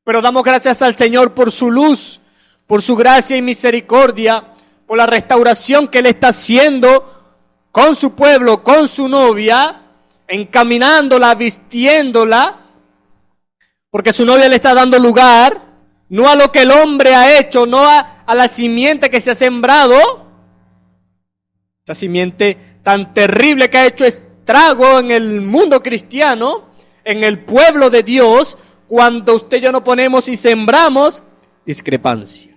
[SPEAKER 3] Pero damos gracias al Señor por su luz, por su gracia y misericordia, por la restauración que Él está haciendo con su pueblo, con su novia, encaminándola, vistiéndola, porque su novia le está dando lugar, no a lo que el hombre ha hecho, no a la simiente que se ha sembrado, esta simiente tan terrible que ha hecho estrago en el mundo cristiano, en el pueblo de Dios, cuando usted y yo nos ponemos y sembramos discrepancia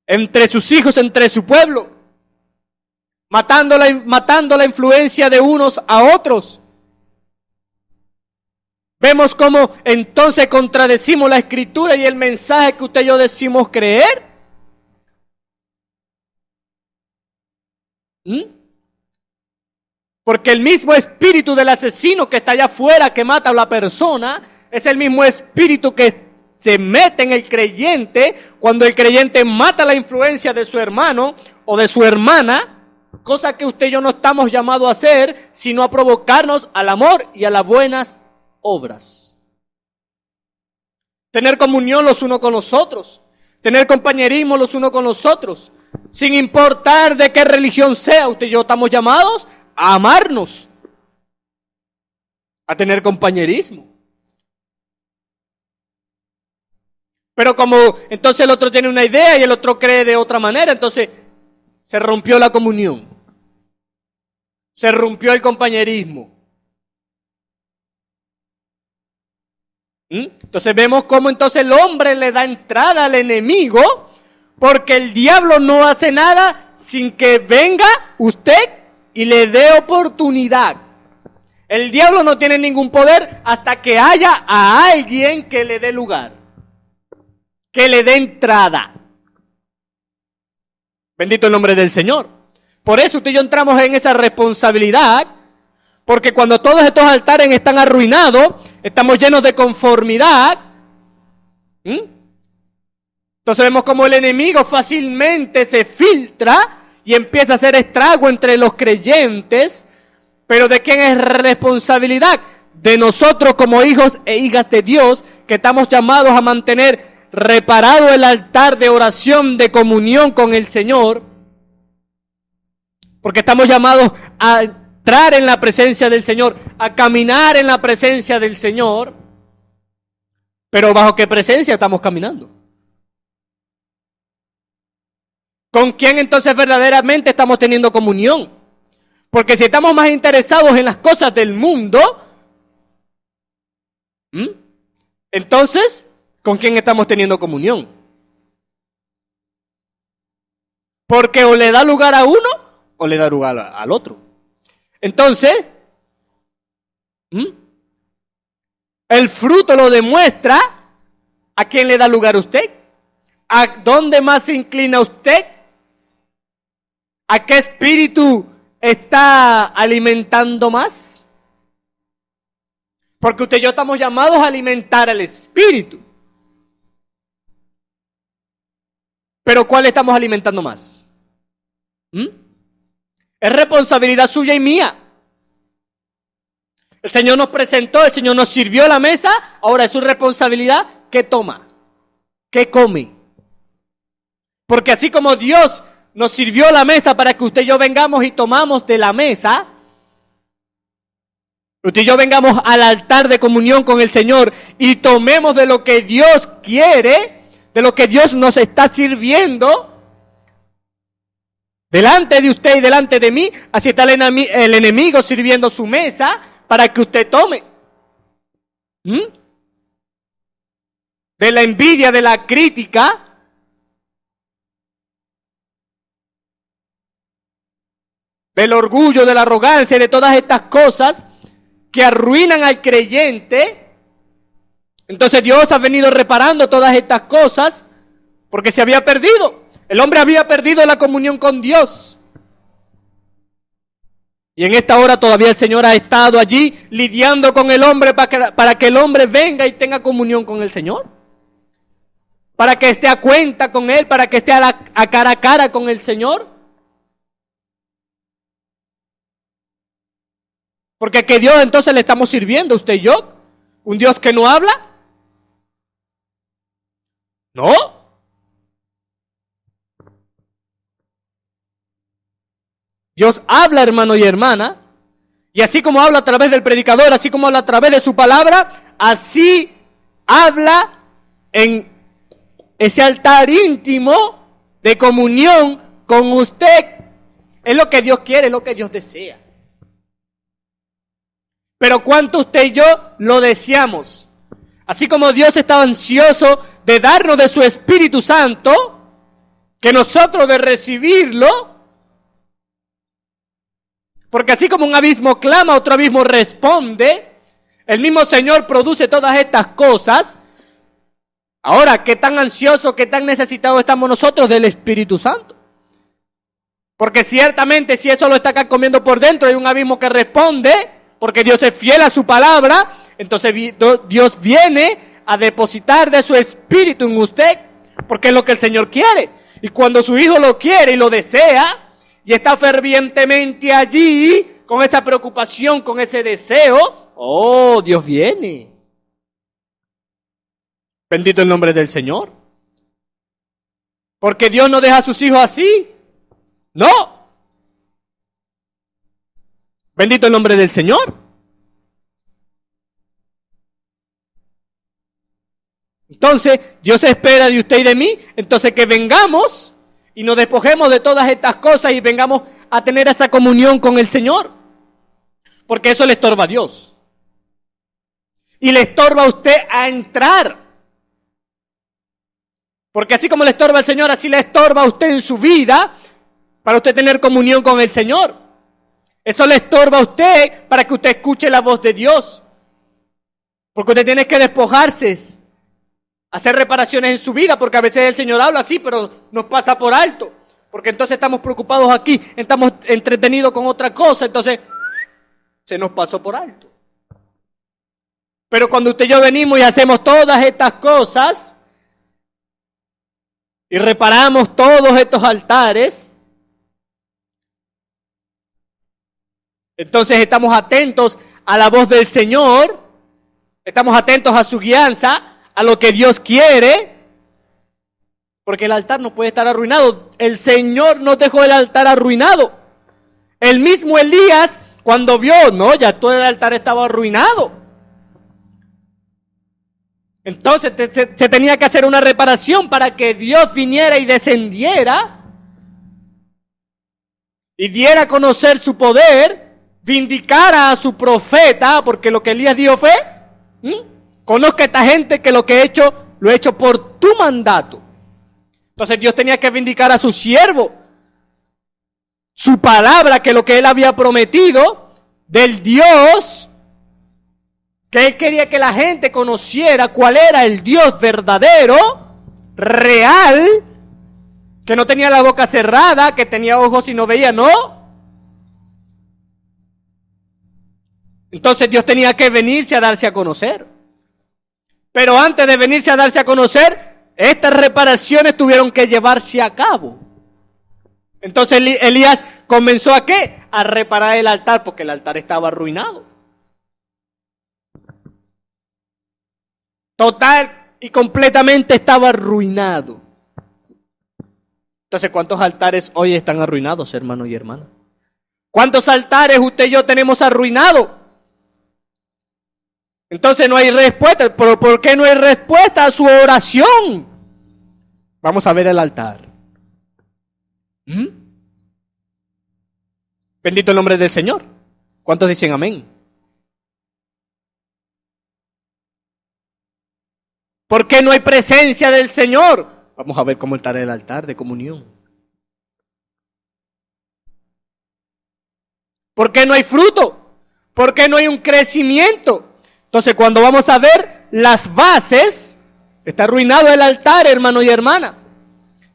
[SPEAKER 3] entre sus hijos, entre su pueblo, matando la influencia de unos a otros. Vemos cómo entonces contradecimos la Escritura y el mensaje que usted y yo decimos creer. Porque el mismo espíritu del asesino que está allá afuera, que mata a la persona, es el mismo espíritu que se mete en el creyente cuando el creyente mata la influencia de su hermano o de su hermana, cosa que usted y yo no estamos llamados a hacer, sino a provocarnos al amor y a las buenas obras. Tener comunión los unos con los otros, tener compañerismo los unos con los otros, sin importar de qué religión sea, usted y yo estamos llamados a amarnos, a tener compañerismo. Pero como entonces el otro tiene una idea y el otro cree de otra manera, entonces se rompió la comunión, se rompió el compañerismo. Entonces vemos cómo entonces el hombre le da entrada al enemigo, porque el diablo no hace nada sin que venga usted y le dé oportunidad. El diablo no tiene ningún poder hasta que haya a alguien que le dé lugar, que le dé entrada. Bendito el nombre del Señor. Por eso usted y yo entramos en esa responsabilidad, porque cuando todos estos altares están arruinados, estamos llenos de conformidad. Entonces vemos como el enemigo fácilmente se filtra y empieza a hacer estrago entre los creyentes. Pero ¿de quién es responsabilidad? De nosotros como hijos e hijas de Dios, que estamos llamados a mantener reparado el altar de oración, de comunión con el Señor, porque estamos llamados a entrar en la presencia del Señor, a caminar en la presencia del Señor. Pero ¿bajo qué presencia estamos caminando? ¿Con quién entonces verdaderamente estamos teniendo comunión? Porque si estamos más interesados en las cosas del mundo, entonces, ¿con quién estamos teniendo comunión? Porque o le da lugar a uno o le da lugar al otro. Entonces, el fruto lo demuestra. ¿A quién le da lugar usted? ¿A dónde más se inclina usted? ¿A qué espíritu está alimentando más? Porque usted y yo estamos llamados a alimentar al espíritu. ¿Pero cuál estamos alimentando más? Es responsabilidad suya y mía. El Señor nos presentó, el Señor nos sirvió la mesa, ahora es su responsabilidad. ¿Qué toma? ¿Qué come? Porque así como Dios nos sirvió la mesa para que usted y yo vengamos y tomamos de la mesa, usted y yo vengamos al altar de comunión con el Señor y tomemos de lo que Dios quiere, de lo que Dios nos está sirviendo, delante de usted y delante de mí, así está el enemigo sirviendo su mesa para que usted tome. De la envidia, de la crítica, del orgullo, de la arrogancia, de todas estas cosas que arruinan al creyente. Entonces Dios ha venido reparando todas estas cosas porque se había perdido. El hombre había perdido la comunión con Dios. Y en esta hora todavía el Señor ha estado allí lidiando con el hombre para que el hombre venga y tenga comunión con el Señor. Para que esté a cuenta con Él, para que esté a cara a cara con el Señor. Porque ¿a qué Dios entonces le estamos sirviendo usted y yo? ¿Un Dios que no habla? No. Dios habla, hermano y hermana, y así como habla a través del predicador, así como habla a través de su palabra, así habla en ese altar íntimo de comunión con usted. Es lo que Dios quiere, es lo que Dios desea. Pero ¿cuánto usted y yo lo deseamos? Así como Dios estaba ansioso de darnos de su Espíritu Santo, que nosotros de recibirlo, porque así como un abismo clama, otro abismo responde, el mismo Señor produce todas estas cosas. Ahora, ¿qué tan ansiosos, qué tan necesitados estamos nosotros del Espíritu Santo? Porque ciertamente si eso lo está comiendo por dentro, hay un abismo que responde, porque Dios es fiel a su palabra, entonces Dios viene a depositar de su Espíritu en usted, porque es lo que el Señor quiere. Y cuando su hijo lo quiere y lo desea, y está fervientemente allí, con esa preocupación, con ese deseo, oh, Dios viene. Bendito el nombre del Señor. Porque Dios no deja a sus hijos así. No. Bendito el nombre del Señor. Entonces, Dios espera de usted y de mí, entonces que vengamos y nos despojemos de todas estas cosas y vengamos a tener esa comunión con el Señor. Porque eso le estorba a Dios. Y le estorba a usted a entrar. Porque así como le estorba al Señor, así le estorba a usted en su vida para usted tener comunión con el Señor. Eso le estorba a usted para que usted escuche la voz de Dios. Porque usted tiene que despojarse, hacer reparaciones en su vida, porque a veces el Señor habla así, pero nos pasa por alto. Porque entonces estamos preocupados aquí, estamos entretenidos con otra cosa, entonces se nos pasó por alto. Pero cuando usted y yo venimos y hacemos todas estas cosas, y reparamos todos estos altares, entonces estamos atentos a la voz del Señor, estamos atentos a su guianza, a lo que Dios quiere, porque el altar no puede estar arruinado. El Señor no dejó el altar arruinado. El mismo Elías, cuando vio, no, ya todo el altar estaba arruinado. Entonces se tenía que hacer una reparación para que Dios viniera y descendiera y diera a conocer su poder, vindicara a su profeta, porque lo que Elías dijo fue, conozca a esta gente que lo que he hecho, lo he hecho por tu mandato. Entonces Dios tenía que vindicar a su siervo, su palabra, que lo que él había prometido del Dios, que él quería que la gente conociera cuál era el Dios verdadero, real, que no tenía la boca cerrada, que tenía ojos y no veía, no. Entonces Dios tenía que venirse a darse a conocer. Pero antes de venirse a darse a conocer, estas reparaciones tuvieron que llevarse a cabo. Entonces Elías comenzó ¿a qué? A reparar el altar, porque el altar estaba arruinado. Total y completamente estaba arruinado. Entonces, ¿cuántos altares hoy están arruinados, hermanos y hermanas? ¿Cuántos altares usted y yo tenemos arruinados? Entonces no hay respuesta. ¿Pero por qué no hay respuesta a su oración? Vamos a ver el altar. Bendito el nombre del Señor. ¿Cuántos dicen amén? ¿Por qué no hay presencia del Señor? Vamos a ver cómo está el altar de comunión. ¿Por qué no hay fruto? ¿Por qué no hay un crecimiento? Entonces, cuando vamos a ver las bases, está arruinado el altar, hermano y hermana.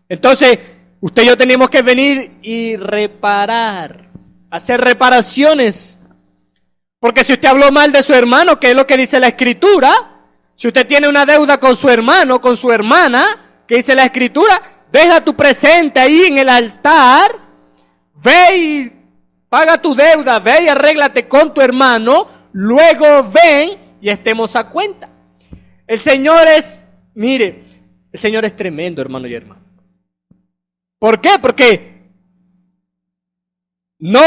[SPEAKER 3] Entonces, usted y yo tenemos que venir y reparar, hacer reparaciones. Porque si usted habló mal de su hermano, que es lo que dice la Escritura, si usted tiene una deuda con su hermano, con su hermana, que dice la Escritura, deja tu presente ahí en el altar, ve y paga tu deuda, ve y arréglate con tu hermano, luego ven y estemos a cuenta. El Señor es, mire, el Señor es tremendo, hermano y hermana. ¿Por qué? Porque no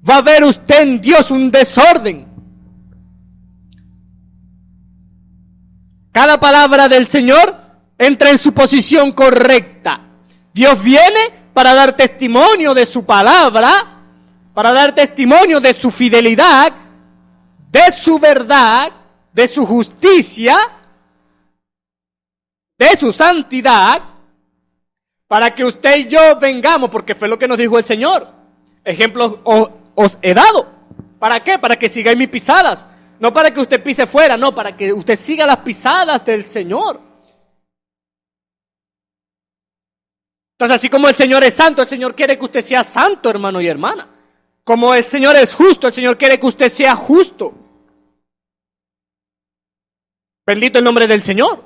[SPEAKER 3] va a ver usted en Dios un desorden. Cada palabra del Señor entra en su posición correcta. Dios viene para dar testimonio de su palabra, para dar testimonio de su fidelidad, de su verdad, de su justicia, de su santidad, para que usted y yo vengamos, porque fue lo que nos dijo el Señor. Ejemplos os he dado. ¿Para qué? Para que sigáis mis pisadas. No para que usted pise fuera, no, para que usted siga las pisadas del Señor. Entonces, así como el Señor es santo, el Señor quiere que usted sea santo, hermano y hermana. Como el Señor es justo, el Señor quiere que usted sea justo. Bendito el nombre del Señor.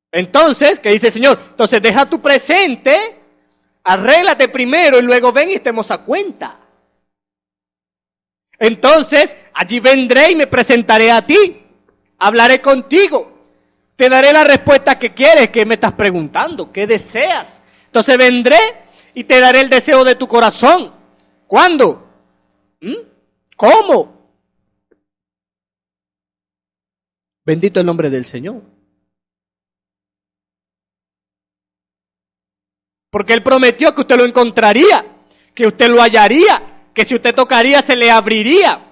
[SPEAKER 3] Entonces, ¿qué dice el Señor? Entonces, deja tu presente, arréglate primero y luego ven y estemos a cuenta. Entonces, allí vendré y me presentaré a ti. Hablaré contigo. Te daré la respuesta que quieres, que me estás preguntando, ¿qué deseas? Entonces vendré y te daré el deseo de tu corazón. ¿Cuándo? ¿Cómo? Bendito el nombre del Señor. Porque Él prometió que usted lo encontraría, que usted lo hallaría, que si usted tocaría se le abriría.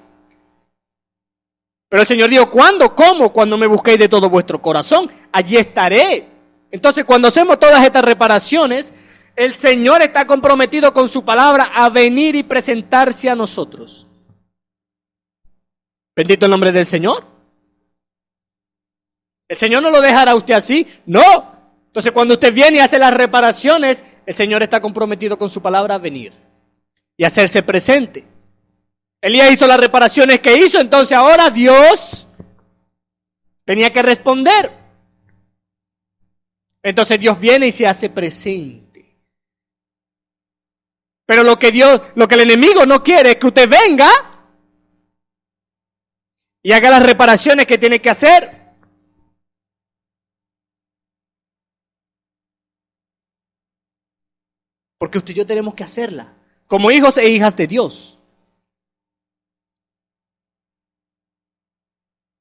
[SPEAKER 3] Pero el Señor dijo, ¿cuándo? ¿Cómo? Cuando me busquéis de todo vuestro corazón, allí estaré. Entonces, cuando hacemos todas estas reparaciones, el Señor está comprometido con su palabra a venir y presentarse a nosotros. Bendito el nombre del Señor. El Señor no lo dejará a usted así, no. Entonces, cuando usted viene y hace las reparaciones, el Señor está comprometido con su palabra a venir y hacerse presente. Elías hizo las reparaciones que hizo, entonces ahora Dios tenía que responder. Entonces Dios viene y se hace presente. Pero lo que el enemigo no quiere es que usted venga y haga las reparaciones que tiene que hacer. Porque usted y yo tenemos que hacerla, como hijos e hijas de Dios.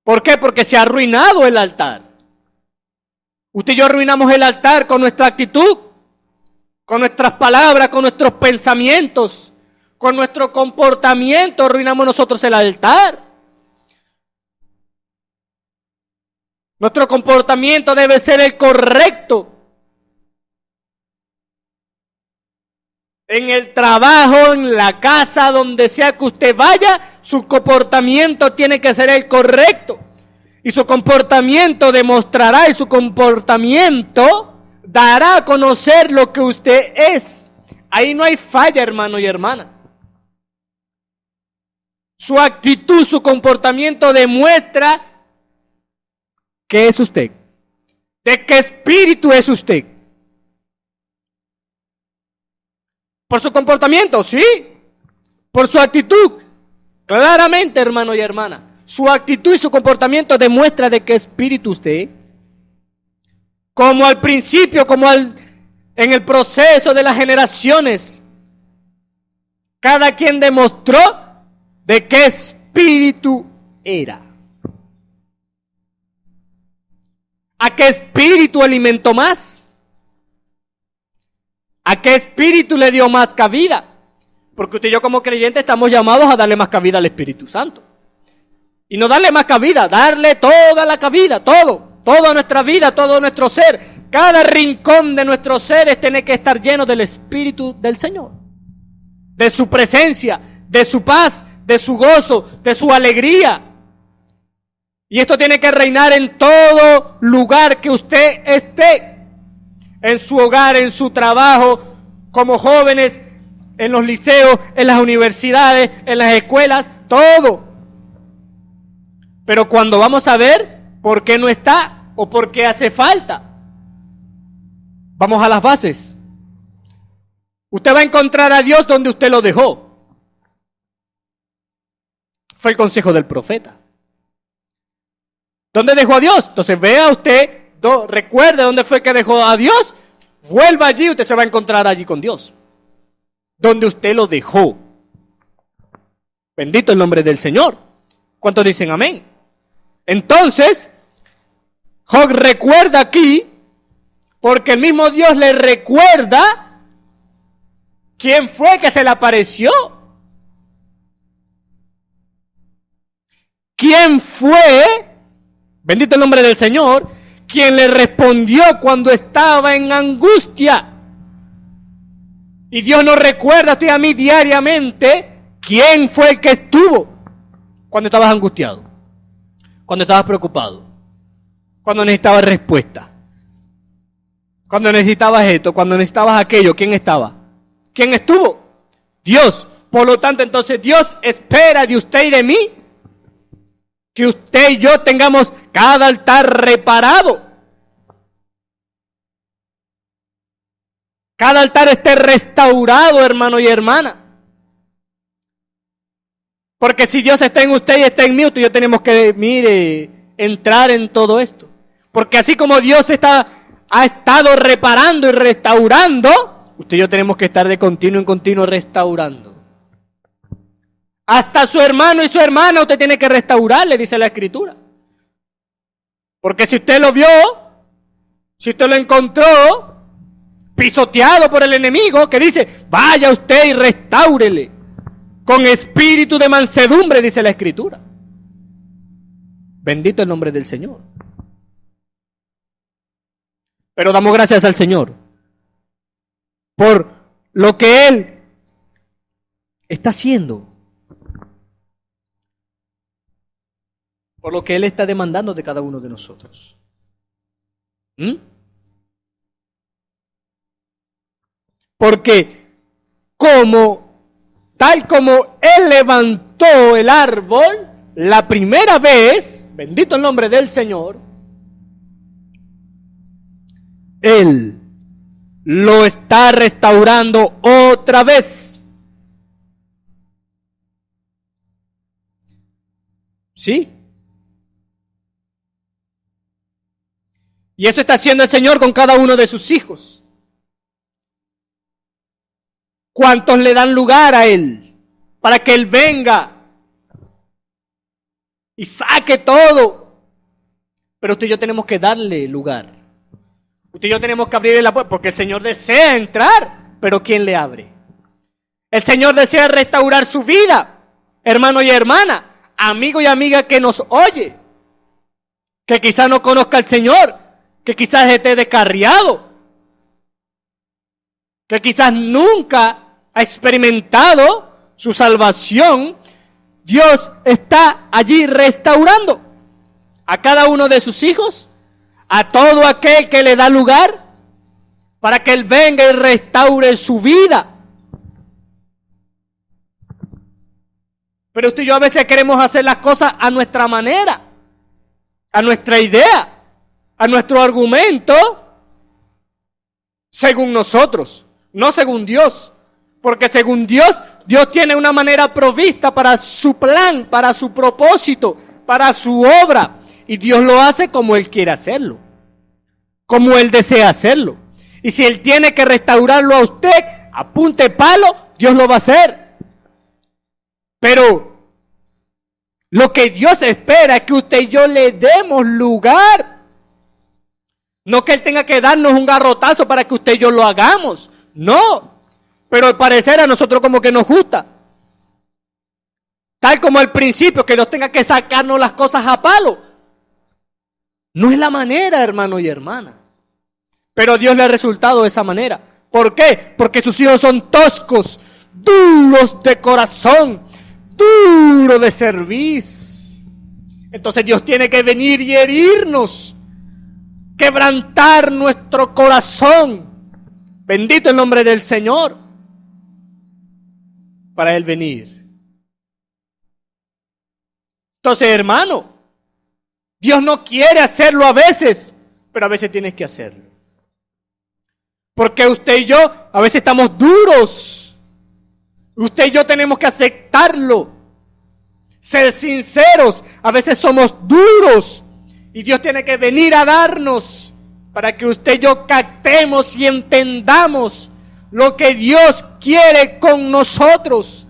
[SPEAKER 3] ¿Por qué? Porque se ha arruinado el altar. Usted y yo arruinamos el altar con nuestra actitud, con nuestras palabras, con nuestros pensamientos, con nuestro comportamiento, arruinamos nosotros el altar. Nuestro comportamiento debe ser el correcto. En el trabajo, en la casa, donde sea que usted vaya, su comportamiento tiene que ser el correcto. Y su comportamiento demostrará y su comportamiento dará a conocer lo que usted es. Ahí no hay falla, hermano y hermana. Su actitud, su comportamiento demuestra qué es usted. ¿De qué espíritu es usted? ¿Por su comportamiento? Sí. ¿Por su actitud? Claramente, hermano y hermana. Su actitud y su comportamiento demuestra de qué espíritu usted. Como al principio, en el proceso de las generaciones, cada quien demostró de qué espíritu era. ¿A qué espíritu alimentó más? ¿A qué espíritu le dio más cabida? Porque usted y yo como creyentes estamos llamados a darle más cabida al Espíritu Santo. Y no darle más cabida, darle toda la cabida, toda nuestra vida, todo nuestro ser. Cada rincón de nuestros seres tiene que estar lleno del Espíritu del Señor. De su presencia, de su paz, de su gozo, de su alegría. Y esto tiene que reinar en todo lugar que usted esté. En su hogar, en su trabajo, como jóvenes, en los liceos, en las universidades, en las escuelas, todo. Pero cuando vamos a ver por qué no está o por qué hace falta, vamos a las bases. Usted va a encontrar a Dios donde usted lo dejó. Fue el consejo del profeta. ¿Dónde dejó a Dios? Entonces vea usted. Recuerde dónde fue que dejó a Dios, vuelva allí, usted se va a encontrar allí con Dios, donde usted lo dejó. Bendito el nombre del Señor. ¿Cuántos dicen amén? Entonces, Job recuerda aquí, porque el mismo Dios le recuerda quién fue que se le apareció. ¿quién fue, bendito el nombre del Señor, quien le respondió cuando estaba en angustia? Y Dios nos recuerda a ti y a mí diariamente quién fue el que estuvo cuando estabas angustiado, cuando estabas preocupado, cuando necesitabas respuesta, cuando necesitabas esto, cuando necesitabas aquello. ¿Quién estaba? ¿Quién estuvo? Dios. Por lo tanto, entonces Dios espera de usted y de mí que usted y yo tengamos cada altar reparado. Cada altar esté restaurado, hermano y hermana. Porque si Dios está en usted y está en mí, usted y yo tenemos que, entrar en todo esto. Porque así como Dios ha estado reparando y restaurando, usted y yo tenemos que estar de continuo en continuo restaurando. Hasta su hermano y su hermana usted tiene que restaurar, le dice la Escritura. Porque si usted lo vio, si usted lo encontró pisoteado por el enemigo, que dice, vaya usted y restáurele con espíritu de mansedumbre, dice la Escritura. Bendito el nombre del Señor. Pero damos gracias al Señor por lo que Él está haciendo, por lo que Él está demandando de cada uno de nosotros. Porque tal como Él levantó el árbol la primera vez, bendito el nombre del Señor, Él lo está restaurando otra vez. ¿Sí? Y eso está haciendo el Señor con cada uno de sus hijos. ¿Cuántos le dan lugar a Él para que Él venga y saque todo? Pero usted y yo tenemos que darle lugar. Usted y yo tenemos que abrirle la puerta, porque el Señor desea entrar, pero ¿quién le abre? El Señor desea restaurar su vida, hermano y hermana, amigo y amiga que nos oye, que quizás no conozca al Señor, que quizás esté descarriado, que quizás nunca ha experimentado su salvación. Dios está allí restaurando a cada uno de sus hijos, a todo aquel que le da lugar para que Él venga y restaure su vida. Pero usted y yo a veces queremos hacer las cosas a nuestra manera, a nuestra idea, a nuestro argumento, según nosotros, no según Dios. Porque según Dios, Dios tiene una manera provista para su plan, para su propósito, para su obra. Y Dios lo hace como Él quiere hacerlo, como Él desea hacerlo. Y si Él tiene que restaurarlo a usted, a punta de palo, Dios lo va a hacer. Pero lo que Dios espera es que usted y yo le demos lugar. No que Él tenga que darnos un garrotazo para que usted y yo lo hagamos. No. Pero al parecer a nosotros como que nos gusta. Tal como al principio, que Dios tenga que sacarnos las cosas a palo. No es la manera, hermano y hermana. Pero Dios le ha resultado de esa manera. ¿Por qué? Porque sus hijos son toscos, duros de corazón, duros de cerviz. Entonces Dios tiene que venir y herirnos, quebrantar nuestro corazón. Bendito el nombre del Señor. Para Él venir. Entonces, hermano, Dios no quiere hacerlo a veces, pero a veces tienes que hacerlo. Porque usted y yo a veces estamos duros. Usted y yo tenemos que aceptarlo. Ser sinceros, a veces somos duros. Y Dios tiene que venir a darnos para que usted y yo captemos y entendamos lo que Dios quiere con nosotros.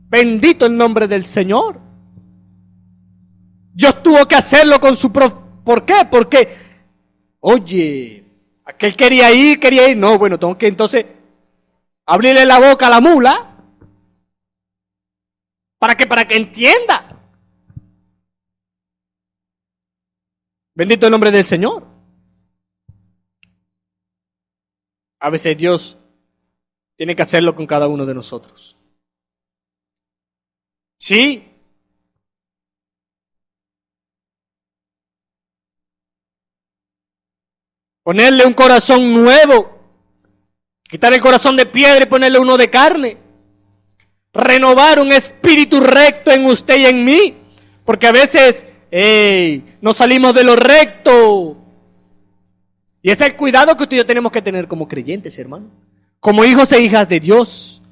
[SPEAKER 3] Bendito el nombre del Señor. Dios tuvo que hacerlo con su ¿Por qué? Porque, oye, aquel quería ir. No, bueno, tengo que entonces abrirle la boca a la mula para que entienda. Bendito el nombre del Señor. A veces Dios tiene que hacerlo con cada uno de nosotros. Sí. Ponerle un corazón nuevo. Quitar el corazón de piedra y ponerle uno de carne. Renovar un espíritu recto en usted y en mí. Porque a veces no salimos de lo recto. Y ese es el cuidado que usted y yo tenemos que tener como creyentes, hermano. Como hijos e hijas de Dios.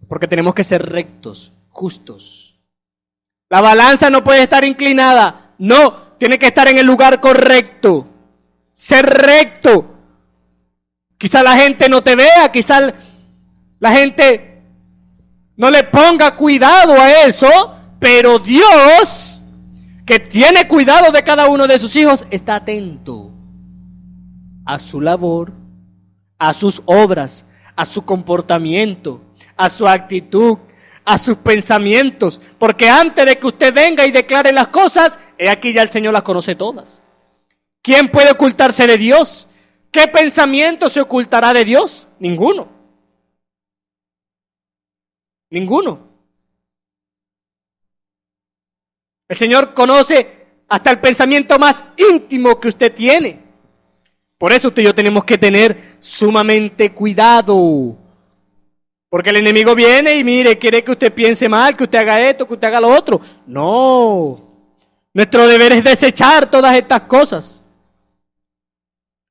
[SPEAKER 3] Porque tenemos que ser rectos, justos. La balanza no puede estar inclinada. No, tiene que estar en el lugar correcto. Ser recto. Quizá la gente no te vea, quizá la gente no le ponga cuidado a eso, pero Dios, que tiene cuidado de cada uno de sus hijos, está atento a su labor, a sus obras, a su comportamiento, a su actitud, a sus pensamientos, porque antes de que usted venga y declare las cosas, aquí ya el Señor las conoce todas. ¿Quién puede ocultarse de Dios? ¿Qué pensamiento se ocultará de Dios? Ninguno. Ninguno. El Señor conoce hasta el pensamiento más íntimo que usted tiene. Por eso usted y yo tenemos que tener sumamente cuidado. Porque el enemigo viene y mire, quiere que usted piense mal, que usted haga esto, que usted haga lo otro. No. Nuestro deber es desechar todas estas cosas.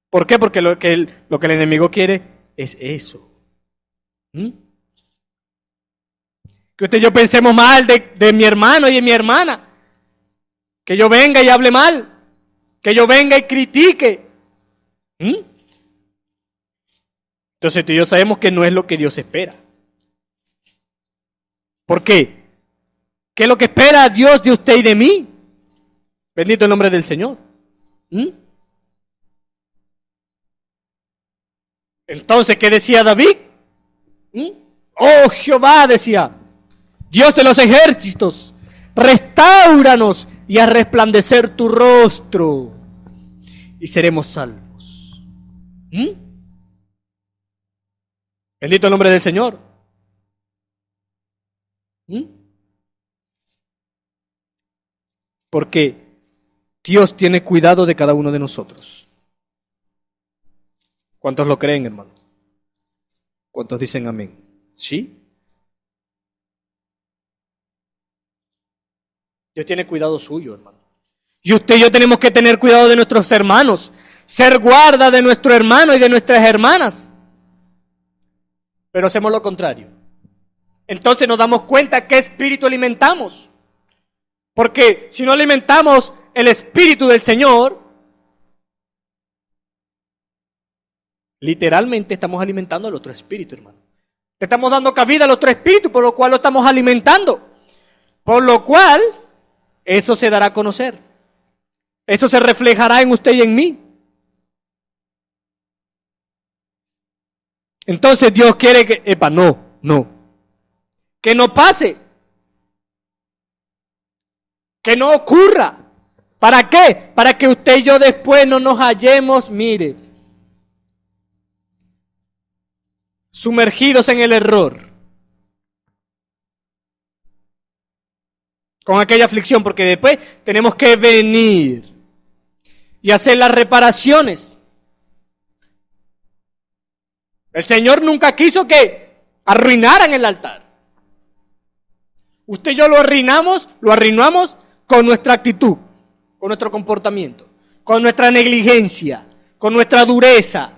[SPEAKER 3] ¿Por qué? Porque lo que el enemigo quiere es eso. Que usted y yo pensemos mal de mi hermano y de mi hermana. Que yo venga y hable mal. Que yo venga y critique. Entonces tú y yo sabemos que no es lo que Dios espera. ¿Por qué? ¿Qué es lo que espera Dios de usted y de mí? Bendito el nombre del Señor. Entonces, ¿qué decía David? Oh Jehová, decía, Dios de los ejércitos, restáuranos y haz resplandecer tu rostro y seremos salvos. Bendito el nombre del Señor. Porque Dios tiene cuidado de cada uno de nosotros. ¿Cuántos lo creen, hermano? ¿Cuántos dicen amén? ¿Sí? Dios tiene cuidado suyo, hermano. Y usted y yo tenemos que tener cuidado de nuestros hermanos, ser guarda de nuestro hermano y de nuestras hermanas. Pero hacemos lo contrario. Entonces nos damos cuenta qué espíritu alimentamos. Porque si no alimentamos el espíritu del Señor, literalmente estamos alimentando al otro espíritu, hermano. Le estamos dando cabida al otro espíritu, por lo cual lo estamos alimentando. Por lo cual, eso se dará a conocer. Eso se reflejará en usted y en mí. Entonces Dios quiere que, no. Que no pase. Que no ocurra. ¿Para qué? Para que usted y yo después no nos hallemos, mire, sumergidos en el error. Con aquella aflicción, porque después tenemos que venir y hacer las reparaciones. El Señor nunca quiso que arruinaran el altar. Usted y yo lo arruinamos con nuestra actitud, con nuestro comportamiento, con nuestra negligencia, con nuestra dureza.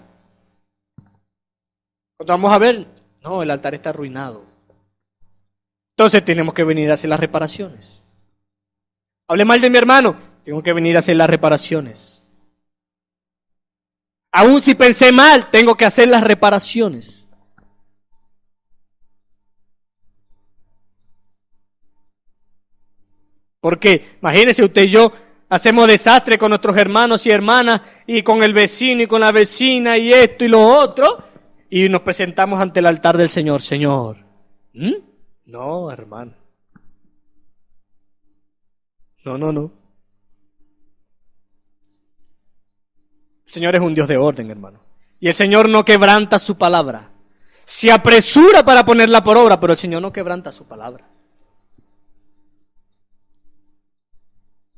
[SPEAKER 3] Cuando vamos a ver, no, el altar está arruinado. Entonces tenemos que venir a hacer las reparaciones. Hable mal de mi hermano, tengo que venir a hacer las reparaciones. Aún si pensé mal, tengo que hacer las reparaciones. Porque imagínese usted y yo hacemos desastre con nuestros hermanos y hermanas y con el vecino y con la vecina y esto y lo otro y nos presentamos ante el altar del Señor. Señor, no, hermano. No. Señor es un Dios de orden, hermano. Y el Señor no quebranta su palabra. Se apresura para ponerla por obra, pero el Señor no quebranta su palabra.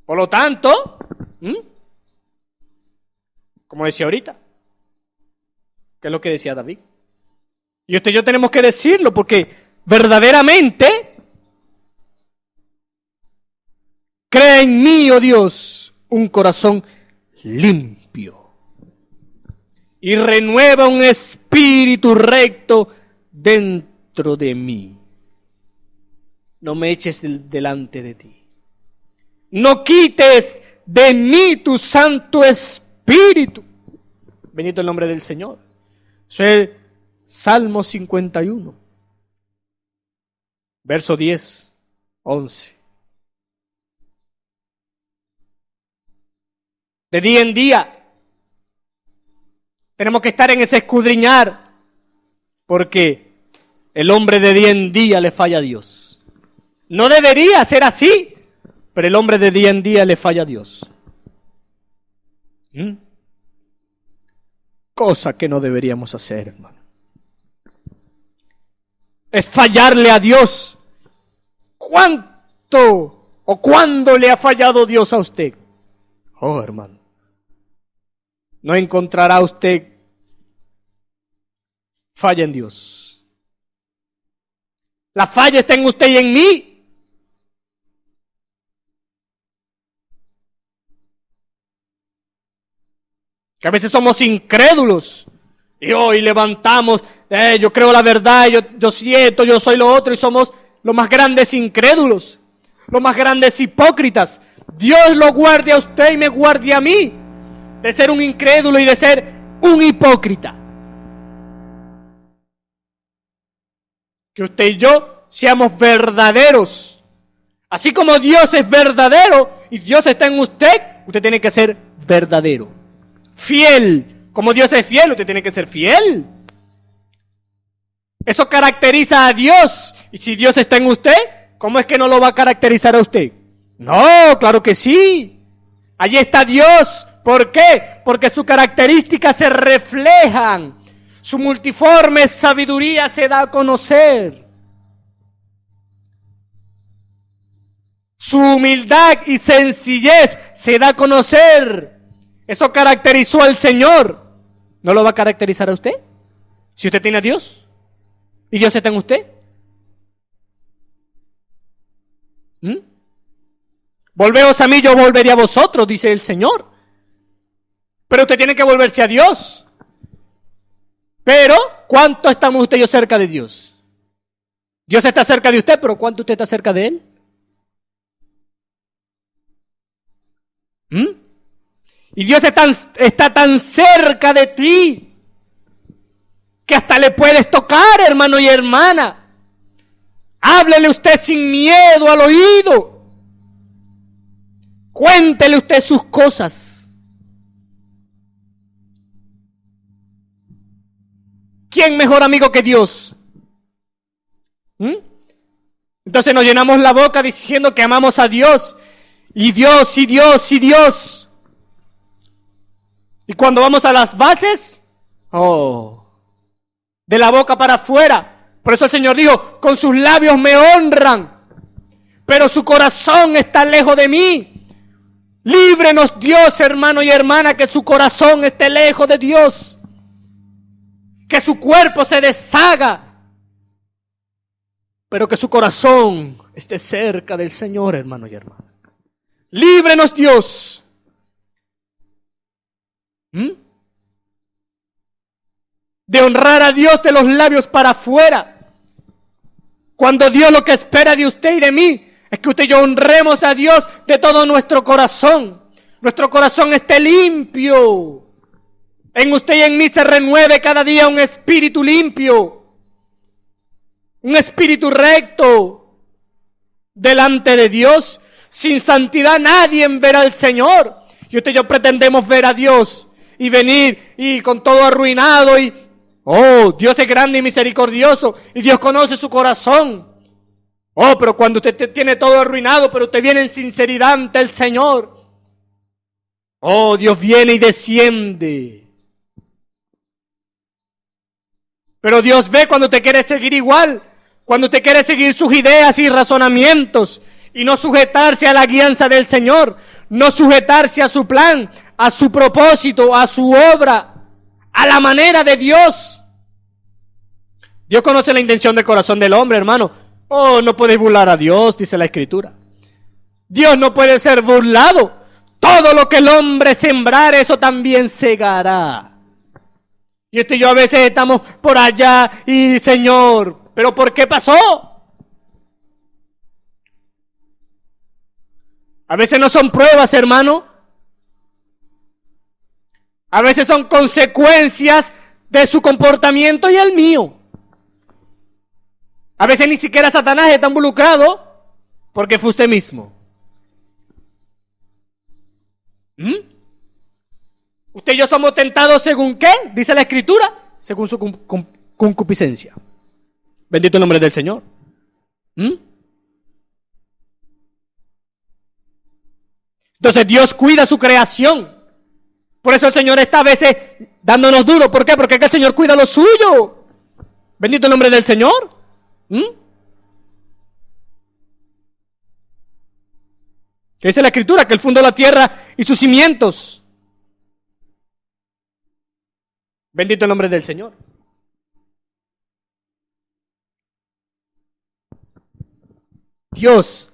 [SPEAKER 3] Por lo tanto, como decía ahorita, ¿qué es lo que decía David? Y usted y yo tenemos que decirlo porque verdaderamente crea en mí, oh Dios, un corazón limpio y renueva un espíritu recto dentro de mí. No me eches delante de ti. No quites de mí tu Santo Espíritu. Bendito el nombre del Señor. Eso es Salmo 51, verso 10, 11. De día en día tenemos que estar en ese escudriñar, porque el hombre de día en día le falla a Dios. No debería ser así, pero el hombre de día en día le falla a Dios. Cosa que no deberíamos hacer, hermano. Es fallarle a Dios. ¿Cuánto o cuándo le ha fallado Dios a usted? Oh, hermano. No encontrará usted falla en Dios. La falla está en usted y en mí. Que a veces somos incrédulos y hoy levantamos, yo creo la verdad, yo siento, yo soy lo otro, y somos los más grandes incrédulos, los más grandes hipócritas. Dios lo guarde a usted y me guarde a mí de ser un incrédulo y de ser un hipócrita. Que usted y yo seamos verdaderos. Así como Dios es verdadero y Dios está en usted, usted tiene que ser verdadero. Fiel. Como Dios es fiel, usted tiene que ser fiel. Eso caracteriza a Dios. Y si Dios está en usted, ¿cómo es que no lo va a caracterizar a usted? No, claro que sí. Allí está Dios. ¿Por qué? Porque sus características se reflejan. Su multiforme sabiduría se da a conocer. Su humildad y sencillez se da a conocer. Eso caracterizó al Señor. ¿No lo va a caracterizar a usted? Si usted tiene a Dios y Dios está en usted. Volveos a mí, yo volveré a vosotros, dice el Señor. Pero usted tiene que volverse a Dios. Pero, ¿cuánto estamos usted y yo cerca de Dios? Dios está cerca de usted, pero ¿cuánto usted está cerca de Él? Y Dios está tan cerca de ti que hasta le puedes tocar, hermano y hermana. Háblele usted sin miedo al oído. Cuéntele usted sus cosas. ¿Quién mejor amigo que Dios? Entonces nos llenamos la boca diciendo que amamos a Dios. Y Dios, y Dios, y Dios. Y cuando vamos a las bases, de la boca para afuera. Por eso el Señor dijo, con sus labios me honran, pero su corazón está lejos de mí. Líbrenos Dios, hermano y hermana, que su corazón esté lejos de Dios. Que su cuerpo se deshaga, pero que su corazón esté cerca del Señor, hermano y hermana. Líbrenos Dios. De honrar a Dios de los labios para afuera. Cuando Dios lo que espera de usted y de mí es que usted y yo honremos a Dios de todo nuestro corazón. Nuestro corazón esté limpio. En usted y en mí se renueve cada día un espíritu limpio. Un espíritu recto. Delante de Dios, sin santidad nadie verá al Señor. Y usted y yo pretendemos ver a Dios y venir y con todo arruinado y Dios es grande y misericordioso y Dios conoce su corazón. Pero cuando usted tiene todo arruinado, pero usted viene en sinceridad ante el Señor, Oh, Dios viene y desciende. Pero Dios ve cuando te quiere seguir igual, cuando te quiere seguir sus ideas y razonamientos y no sujetarse a la guianza del Señor, no sujetarse a su plan, a su propósito, a su obra, a la manera de Dios. Dios conoce la intención del corazón del hombre, hermano. Oh, no puedes burlar a Dios, dice la Escritura. Dios no puede ser burlado. Todo lo que el hombre sembrar, eso también segará. Y y yo a veces estamos por allá y Señor, ¿pero por qué pasó? A veces no son pruebas, hermano. A veces son consecuencias de su comportamiento y el mío. A veces ni siquiera Satanás está involucrado porque fue usted mismo. Usted y yo somos tentados según ¿qué? Dice la Escritura, según su concupiscencia. Bendito el nombre del Señor. Entonces Dios cuida su creación. Por eso el Señor está a veces dándonos duro. ¿Por qué? Porque es que el Señor cuida lo suyo. Bendito el nombre del Señor. Que dice la Escritura que Él fundó la tierra y sus cimientos. Bendito el nombre del Señor. Dios,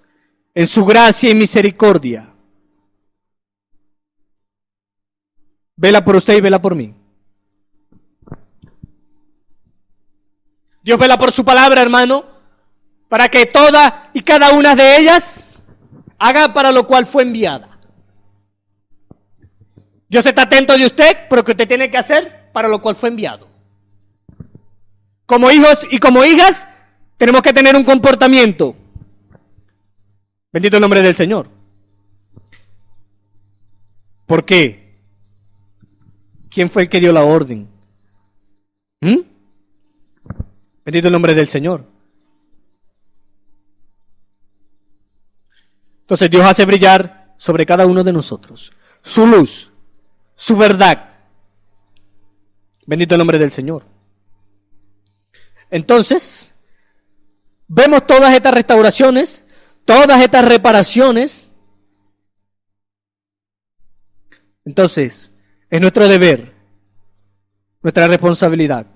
[SPEAKER 3] en su gracia y misericordia, vela por usted y vela por mí. Dios vela por su palabra, hermano, para que toda y cada una de ellas haga para lo cual fue enviada. Dios está atento de usted, pero que usted tiene que hacer para lo cual fue enviado. Como hijos y como hijas, tenemos que tener un comportamiento. Bendito el nombre del Señor. ¿Por qué? ¿Quién fue el que dio la orden? Bendito el nombre del Señor. Entonces Dios hace brillar sobre cada uno de nosotros su luz, su verdad. Bendito el nombre del Señor. Entonces, vemos todas estas restauraciones, todas estas reparaciones. Entonces, es nuestro deber, nuestra responsabilidad,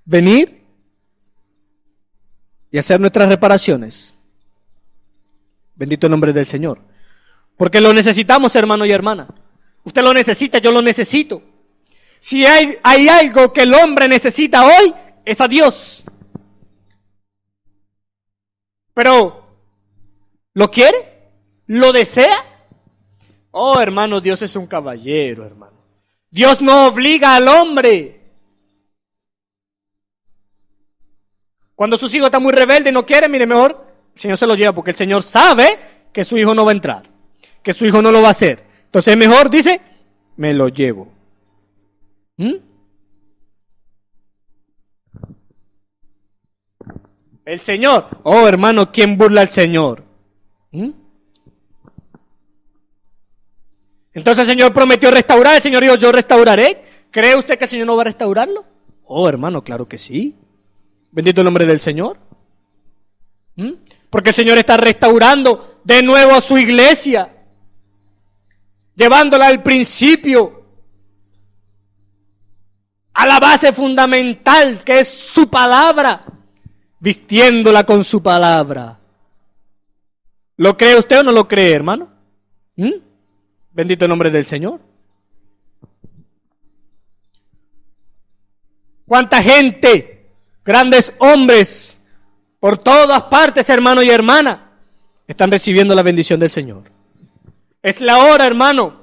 [SPEAKER 3] venir y hacer nuestras reparaciones. Bendito el nombre del Señor. Porque lo necesitamos, hermano y hermana. Usted lo necesita, yo lo necesito. Si hay algo que el hombre necesita hoy, es a Dios. Pero, ¿lo quiere? ¿Lo desea? Oh, hermano, Dios es un caballero, hermano. Dios no obliga al hombre. Cuando sus hijos están muy rebeldes y no quieren, mire, mejor el Señor se los lleva, porque el Señor sabe que su hijo no va a entrar, que su hijo no lo va a hacer. Entonces mejor dice, me lo llevo. El Señor, oh hermano, ¿quién burla al Señor? Entonces el Señor prometió restaurar, el Señor dijo, yo restauraré. ¿Cree usted que el Señor no va a restaurarlo? Oh hermano, claro que sí. Bendito el nombre del Señor. Porque el Señor está restaurando de nuevo a su iglesia, llevándola al principio, a la base fundamental que es su palabra, vistiéndola con su palabra. ¿Lo cree usted o no lo cree, hermano? Bendito el nombre del Señor. ¿Cuánta gente, grandes hombres, por todas partes, hermano y hermana, están recibiendo la bendición del Señor? Es la hora, hermano.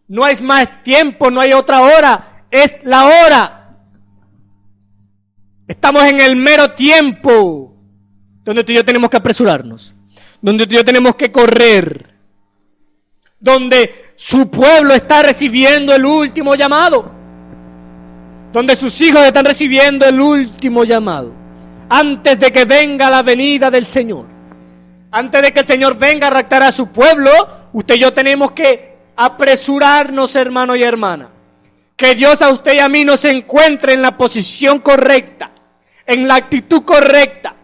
[SPEAKER 3] No hay más tiempo, no hay otra hora. Es la hora. Estamos en el mero tiempo donde tú y yo tenemos que apresurarnos, donde tú y yo tenemos que correr, donde su pueblo está recibiendo el último llamado, donde sus hijos están recibiendo el último llamado, antes de que venga la venida del Señor. Antes de que el Señor venga a raptar a su pueblo, usted y yo tenemos que apresurarnos, hermano y hermana. Que Dios a usted y a mí nos encuentre en la posición correcta, en la actitud correcta,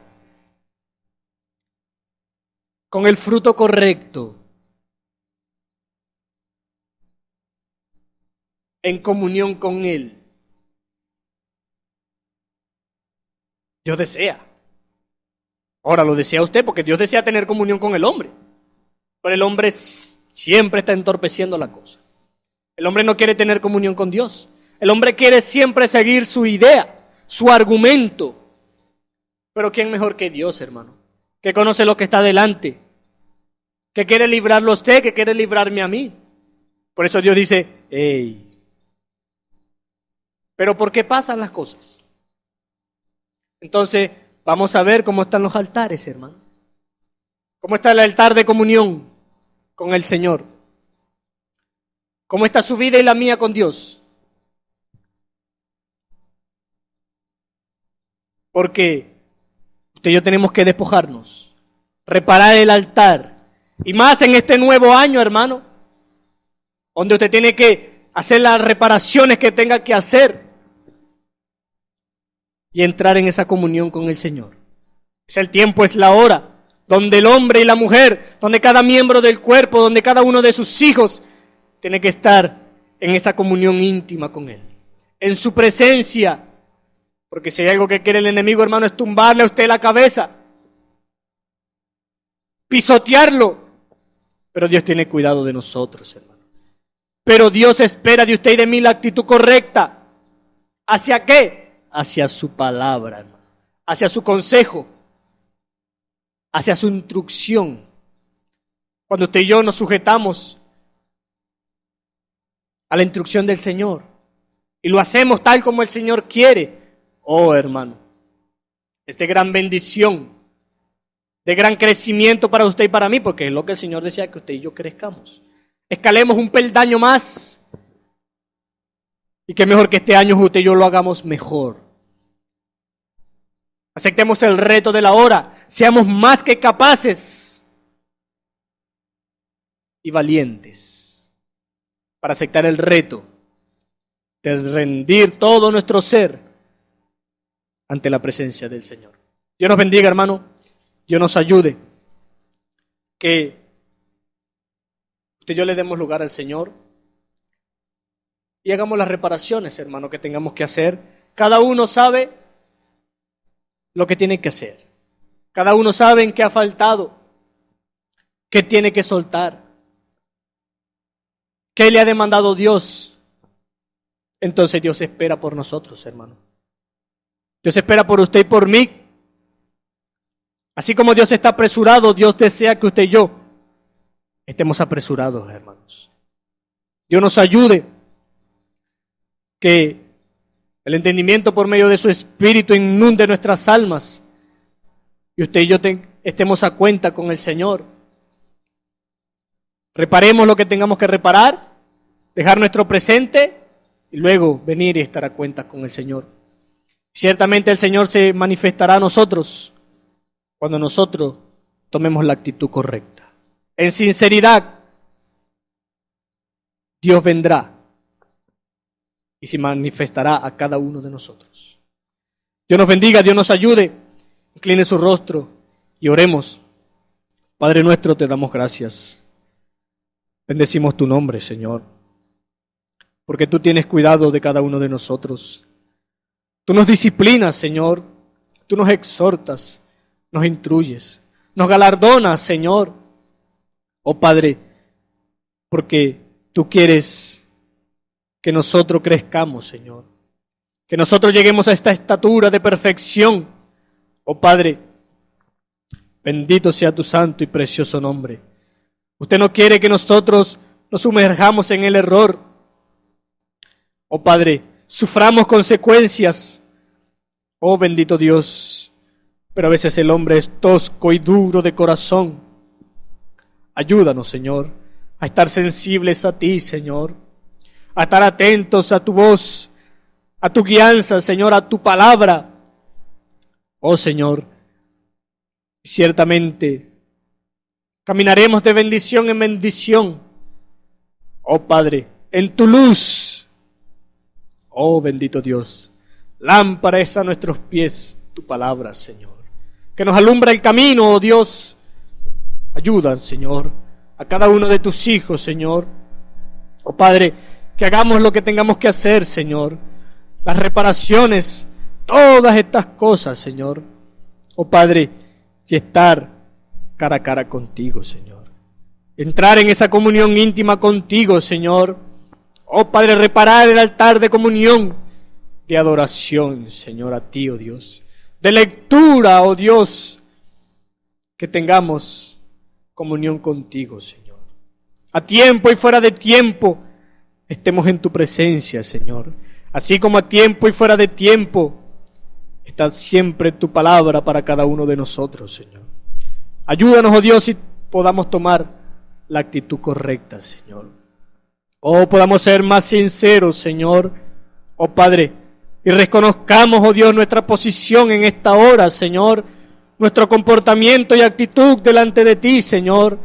[SPEAKER 3] con el fruto correcto, en comunión con Él. Dios desea. Ahora lo desea usted porque Dios desea tener comunión con el hombre. Pero el hombre siempre está entorpeciendo la cosa. El hombre no quiere tener comunión con Dios. El hombre quiere siempre seguir su idea, su argumento. Pero ¿quién mejor que Dios, hermano? Que conoce lo que está delante. Que quiere librarlo a usted, que quiere librarme a mí. Por eso Dios dice, hey. Pero ¿por qué pasan las cosas? Entonces, vamos a ver cómo están los altares, hermano. ¿Cómo está el altar de comunión con el Señor? ¿Cómo está su vida y la mía con Dios? Porque usted y yo tenemos que despojarnos, reparar el altar. Y más en este nuevo año, hermano, donde usted tiene que hacer las reparaciones que tenga que hacer y entrar en esa comunión con el Señor. Es el tiempo, es la hora, donde el hombre y la mujer, donde cada miembro del cuerpo, donde cada uno de sus hijos tiene que estar en esa comunión íntima con Él, en su presencia. Porque si hay algo que quiere el enemigo, hermano, es tumbarle a usted la cabeza, pisotearlo. Pero Dios tiene cuidado de nosotros, hermano. Pero Dios espera de usted y de mí la actitud correcta. ¿Hacia qué? Hacia su palabra, hermano. Hacia su consejo. Hacia su instrucción. Cuando usted y yo nos sujetamos a la instrucción del Señor y lo hacemos tal como el Señor quiere, oh hermano, es de gran bendición, de gran crecimiento para usted y para mí, porque es lo que el Señor desea, que usted y yo crezcamos. Escalemos un peldaño más. Y qué mejor que este año usted y yo lo hagamos mejor. Aceptemos el reto de la hora. Seamos más que capaces y valientes para aceptar el reto de rendir todo nuestro ser ante la presencia del Señor. Dios nos bendiga, hermano. Dios nos ayude. Que usted y yo le demos lugar al Señor y hagamos las reparaciones, hermano, que tengamos que hacer. Cada uno sabe lo que tiene que hacer. Cada uno sabe en qué ha faltado, qué tiene que soltar, qué le ha demandado Dios. Entonces Dios espera por nosotros, hermano. Dios espera por usted y por mí. Así como Dios está apresurado, Dios desea que usted y yo estemos apresurados, hermanos. Dios nos ayude, que el entendimiento por medio de su Espíritu inunde nuestras almas y usted y yo estemos a cuenta con el Señor. Reparemos lo que tengamos que reparar, dejar nuestro presente y luego venir y estar a cuenta con el Señor. Ciertamente el Señor se manifestará a nosotros cuando nosotros tomemos la actitud correcta. En sinceridad, Dios vendrá y se manifestará a cada uno de nosotros. Dios nos bendiga, Dios nos ayude. Incline su rostro y oremos. Padre nuestro, te damos gracias. Bendecimos tu nombre, Señor, porque tú tienes cuidado de cada uno de nosotros. Tú nos disciplinas, Señor. Tú nos exhortas, nos instruyes, nos galardonas, Señor. Oh Padre, porque tú quieres que nosotros crezcamos, Señor. Que nosotros lleguemos a esta estatura de perfección. Oh Padre, bendito sea tu santo y precioso nombre. Usted no quiere que nosotros nos sumerjamos en el error. Oh Padre, suframos consecuencias. Oh bendito Dios. Pero a veces el hombre es tosco y duro de corazón. Ayúdanos, Señor, a estar sensibles a ti, Señor. A estar atentos a tu voz, a tu guianza, Señor, a tu palabra. Oh Señor, ciertamente Caminaremos de bendición en bendición. Oh Padre, en tu luz. Oh bendito Dios. Lámpara es a nuestros pies tu palabra, Señor. Que nos alumbra el camino, oh Dios. Ayuda, Señor, a cada uno de tus hijos, Señor. Oh Padre, que hagamos lo que tengamos que hacer, Señor. Las reparaciones, todas estas cosas, Señor. Oh Padre, y estar cara a cara contigo, Señor. Entrar en esa comunión íntima contigo, Señor. Oh Padre, reparar el altar de comunión, de adoración, Señor, a ti, oh Dios. De lectura, oh Dios, que tengamos comunión contigo, Señor. A tiempo y fuera de tiempo, estemos en tu presencia, Señor. Así como a tiempo y fuera de tiempo, está siempre tu palabra para cada uno de nosotros, Señor. Ayúdanos, oh Dios, y podamos tomar la actitud correcta, Señor. Oh, podamos ser más sinceros, Señor. Oh Padre, y reconozcamos, oh Dios, nuestra posición en esta hora, Señor. Nuestro comportamiento y actitud delante de ti, Señor.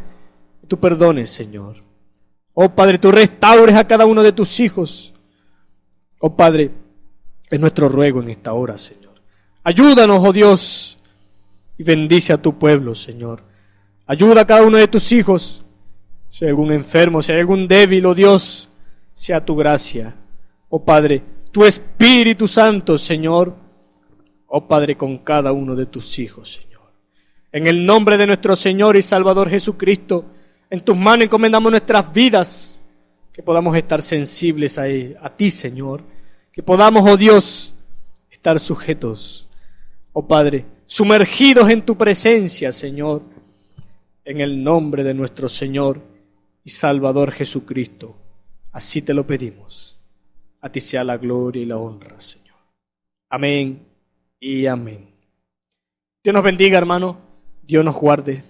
[SPEAKER 3] Y tú perdones, Señor. Oh Padre, tú restaures a cada uno de tus hijos. Oh Padre, es nuestro ruego en esta hora, Señor. Ayúdanos, oh Dios, y bendice a tu pueblo, Señor. Ayuda a cada uno de tus hijos. Si hay algún enfermo, si hay algún débil, oh Dios, sea tu gracia. Oh Padre, tu Espíritu Santo, Señor. Oh Padre, con cada uno de tus hijos, Señor. En el nombre de nuestro Señor y Salvador Jesucristo, en tus manos encomendamos nuestras vidas, que podamos estar sensibles a ti, Señor. Que podamos, oh Dios, estar sujetos, oh Padre, sumergidos en tu presencia, Señor. En el nombre de nuestro Señor y Salvador Jesucristo. Así te lo pedimos. A ti sea la gloria y la honra, Señor. Amén y amén. Dios nos bendiga, hermano. Dios nos guarde.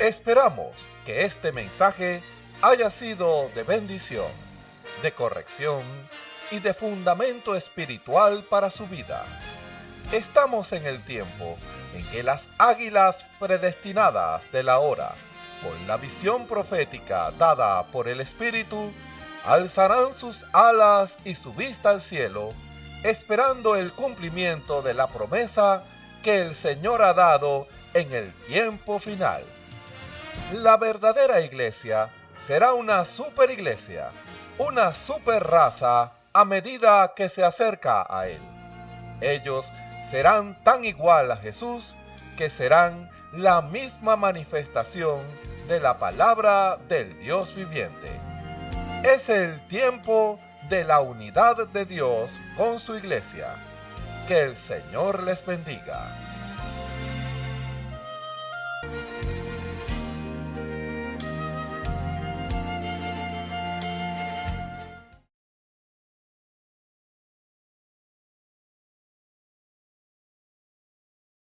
[SPEAKER 1] Esperamos que este mensaje haya sido de bendición, de corrección y de fundamento espiritual para su vida. Estamos en el tiempo en que las águilas predestinadas de la hora, con la visión profética dada por el Espíritu, alzarán sus alas y su vista al cielo, esperando el cumplimiento de la promesa que el Señor ha dado en el tiempo final. La verdadera iglesia será una superiglesia, una super raza a medida que se acerca a Él. Ellos serán tan igual a Jesús que serán la misma manifestación de la palabra del Dios viviente. Es el tiempo de la unidad de Dios con su iglesia. Que el Señor les bendiga.